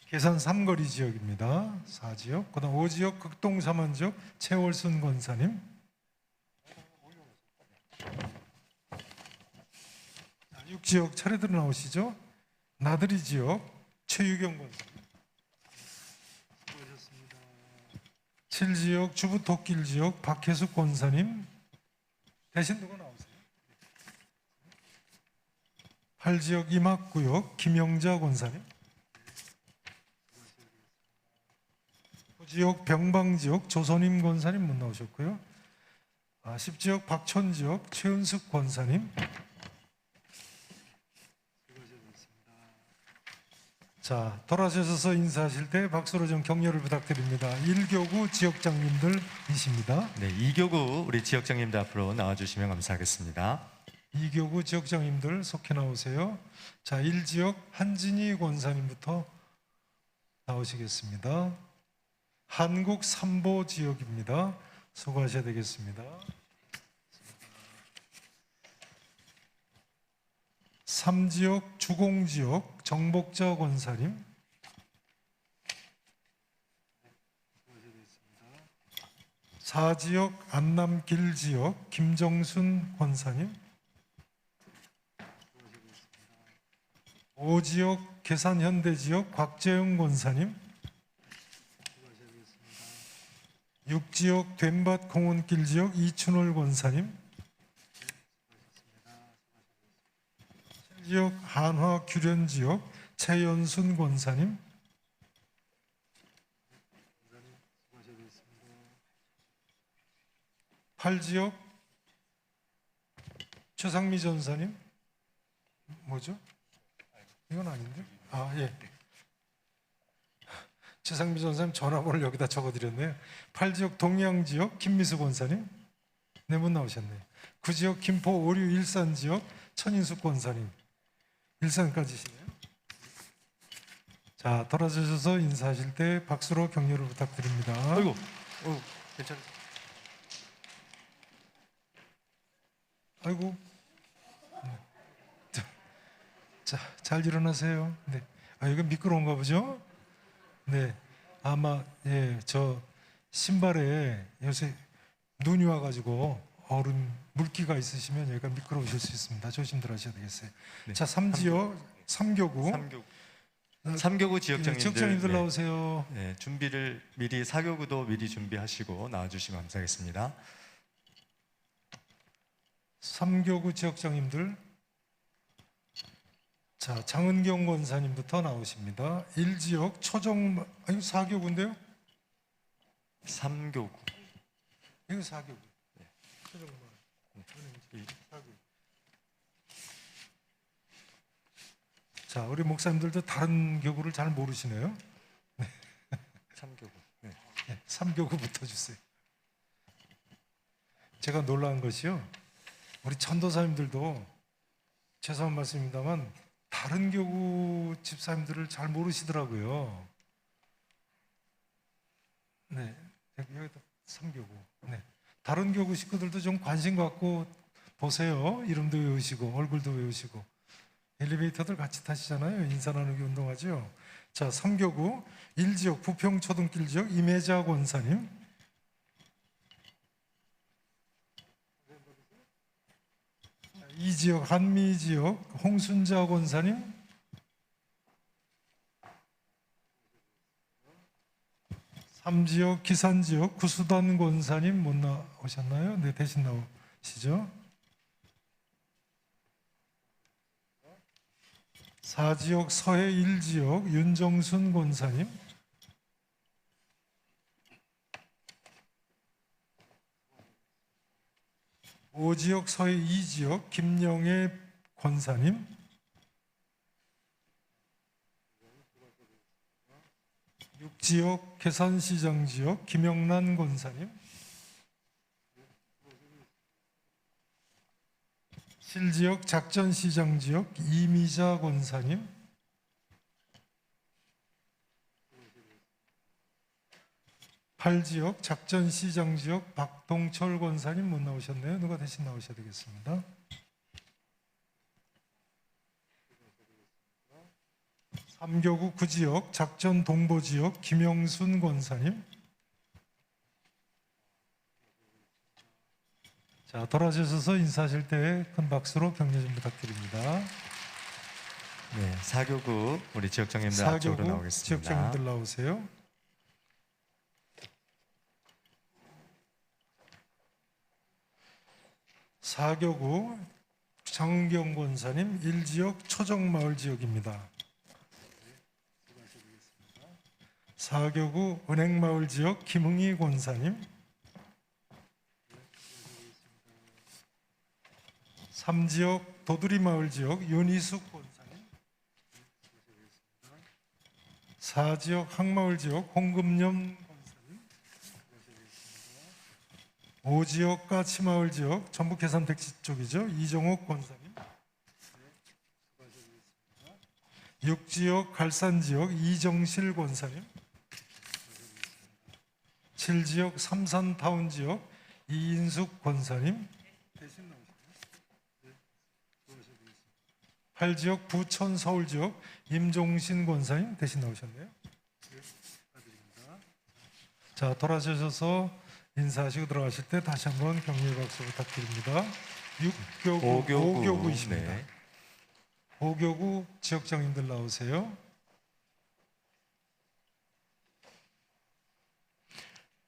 계산 삼거리 지역입니다. 4지역. 그다음 5지역 극동 사만지역 최월순 권사님. 6지역 차례대로 나오시죠. 나들이 지역 최유경 권사님. 7지역 주부토길 지역 박혜숙 권사님 대신 누가 나오세요? 8지역 임학구역 김영자 권사님, 9지역 병방지역 조선임 권사님 못 나오셨고요. 10지역 박천지역 최은숙 권사님. 자, 돌아서셔서 인사하실 때 박수로 좀 격려를 부탁드립니다. 1교구 지역장님들이십니다. 네, 이교구 우리 지역장님들 앞으로 나와주시면 감사하겠습니다. 2교구 지역장님들 속해 나오세요. 자, 1지역 한진희 권사님부터 나오시겠습니다. 한국 삼보 지역입니다. 수고하셔야 되겠습니다. 3지역 주공지역 정복자 권사님, 4지역 안남길 지역 김정순 권사님, 5지역 계산현대 지역 곽재영 권사님, 6지역 된밭 공원길 지역 이춘월 권사님, 7지역 한화 규련 지역 최연순 권사님, 8지역 최상미 전사님, 뭐죠? 이건 아닌데? 예. 최상미 전사님 전화번호를 여기다 적어드렸네요. 8지역 동양지역 김미수 권사님, 네 분 나오셨네요. 9지역 김포 오류 일산지역 천인숙 권사님, 일산까지시네요. 자, 돌아서셔서 인사하실 때 박수로 격려를 부탁드립니다. 아이고, 괜찮아요. 아이고. 자, 잘 일어나세요. 네. 이건 미끄러운가 보죠? 네. 아마 저 신발에 요새 눈이 와가지고 얼음 물기가 있으시면 여기가 미끄러우실 수 있습니다. 조심들 하셔야 되겠어요. 네. 자, 3교구. 3교구 지역장님들, 지역장님들 나오세요. 네, 준비를 미리 4교구도 미리 준비하시고 나와주시면 감사하겠습니다. 3교구 지역장님들. 자, 장은경 권사님부터 나오십니다. 1지역 초정, 이거 4교구인데요? 3교구. 이거 4교구. 초정만. 4교구. 자, 우리 목사님들도 다른 교구를 잘 모르시네요. 3교구. 네. 3교구부터 주세요. 제가 놀라운 것이요, 우리 전도사님들도 죄송한 말씀입니다만 다른 교구 집사님들을 잘 모르시더라고요. 네, 여기다 3교구. 네, 다른 교구 식구들도 좀 관심 갖고 보세요. 이름도 외우시고 얼굴도 외우시고. 엘리베이터들 같이 타시잖아요. 인사 나누기 운동하죠. 자, 3교구 1지역 부평초등길 지역 임혜자 권사님, 2지역 한미지역 홍순자 권사님, 3지역 기산지역 구수단 권사님 못 나오셨나요? 네, 대신 나오시죠. 4지역 서해 1지역 윤정순 권사님, 5지역 서해 2지역 김영애 권사님, 6지역 계산시장 지역 김영란 권사님, 7지역 작전시장 지역 이미자 권사님, 8지역 작전시장 지역 박동철 권사님 못 나오셨네요. 누가 대신 나오셔야 되겠습니다. 3교구 9지역 작전 동보 지역 김영순 권사님. 자, 돌아주셔서 인사하실 때 큰 박수로 격려 좀 부탁드립니다. 네, 4교구 우리 지역장님들 앞쪽으로 4교구 나오겠습니다. 지역장님들 나오세요. 4교구 장은경 권사님 1지역 초정마을 지역입니다. 4교구 은행마을 지역 김흥희 권사님, 3지역 도두리마을 지역 윤희숙 권사님, 4지역 항마을 지역 홍금념 권사님, 5지역 까치마을 지역 전북 해산 택지 쪽이죠. 이정옥 권사님, 6지역 갈산 지역 이정실 권사님, 7지역 삼산타운 지역 이인숙 권사님, 8지역 부천 서울 지역 임종신 권사님 대신 나오셨네요. 자, 돌아서셔서 인사하시고 들어가실 때 다시 한번 격려의 박수 부탁드립니다. 6교구 5교구이십니다. 네. 5교구 지역장님들 나오세요.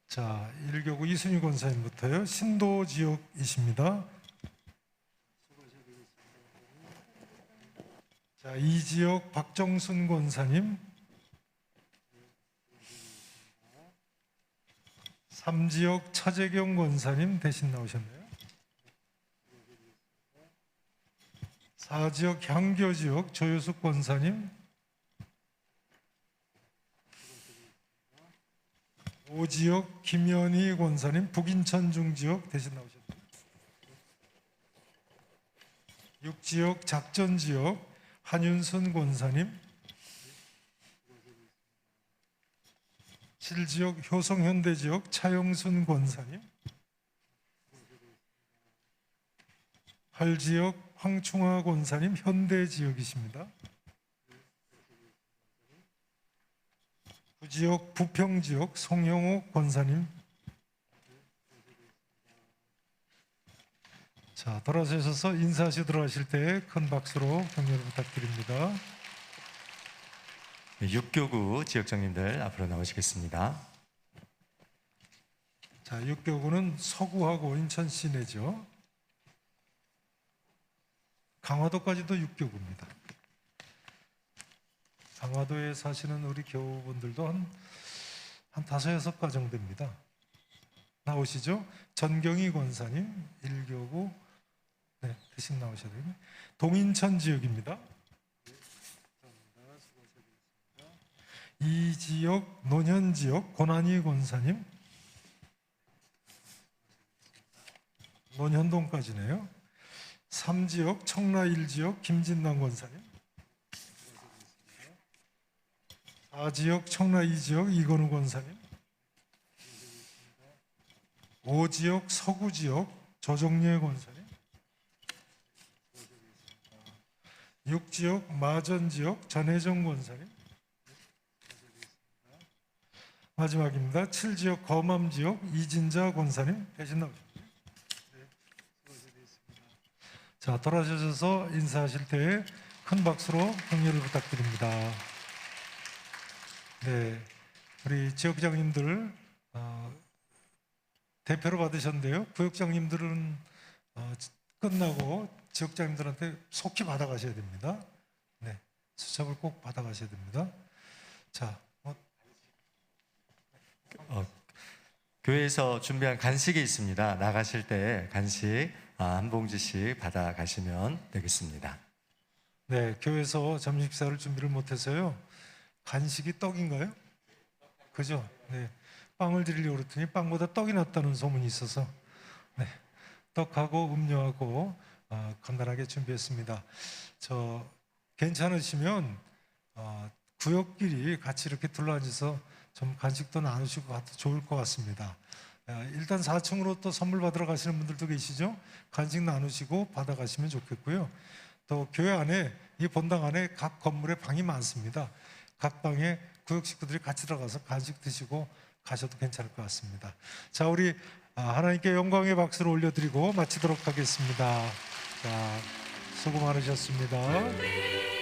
자, 1교구 이순희 권사님부터요. 신도 지역이십니다. 자, 2지역 박정순 권사님, 3지역 차재경 권사님 대신 나오셨네요. 4지역 향교 지역 조효숙 권사님, 5지역 김현희 권사님 북인천 중지역 대신 나오셨네요. 6지역 작전 지역 한윤순 권사님, 7지역 효성현대지역 차영순 권사님, 8지역 황충하 권사님 현대지역이십니다. 9지역 부평지역 송영옥 권사님. 자, 돌아서셔서 인사하시 들어가실 때 큰 박수로 격려를 부탁드립니다. 6교구 지역장님들 앞으로 나오시겠습니다. 자, 6교구는 서구하고 인천 시내죠. 강화도까지도 6교구입니다. 강화도에 사시는 우리 교우분들도 한 5, 6가정 됩니다. 나오시죠? 전경희 권사님 1교구 네, 대신 나오셔야 되겠네. 동인천 지역입니다. 2지역 노년 지역 권한희 권사님, 논현동까지네요. 3지역 청라 1지역 김진남 권사님, 4지역 청라 2지역 이건우 권사님, 5지역 서구지역 조정례 권사님, 6지역 마전지역 전혜정 권사님, 마지막입니다. 7지역 거맘지역 이진자 권사님 대신 나오십니다. 자, 돌아서셔서 인사하실 때 큰 박수로 격려를 부탁드립니다. 네, 우리 지역장님들 대표로 받으셨는데요. 구역장님들은 끝나고 지역장님들한테 속히 받아가셔야 됩니다. 네, 수첩을 꼭 받아가셔야 됩니다. 자, 교회에서 준비한 간식이 있습니다. 나가실 때 간식 한 봉지씩 받아 가시면 되겠습니다. 네, 교회에서 점심 식사를 준비를 못해서요. 간식이 떡인가요? 그죠? 네, 빵을 드리려고 그랬더니 빵보다 떡이 낫다는 소문이 있어서 네, 떡하고 음료하고 간단하게 준비했습니다. 저 괜찮으시면 구역끼리 같이 이렇게 둘러앉아서 좀 간식도 나누시고 가도 좋을 것 같습니다. 일단 4층으로 또 선물 받으러 가시는 분들도 계시죠? 간식 나누시고 받아가시면 좋겠고요. 또 교회 안에 이 본당 안에 각 건물에 방이 많습니다. 각 방에 구역 식구들이 같이 들어가서 간식 드시고 가셔도 괜찮을 것 같습니다. 자, 우리 하나님께 영광의 박수를 올려드리고 마치도록 하겠습니다. 자, 수고 많으셨습니다.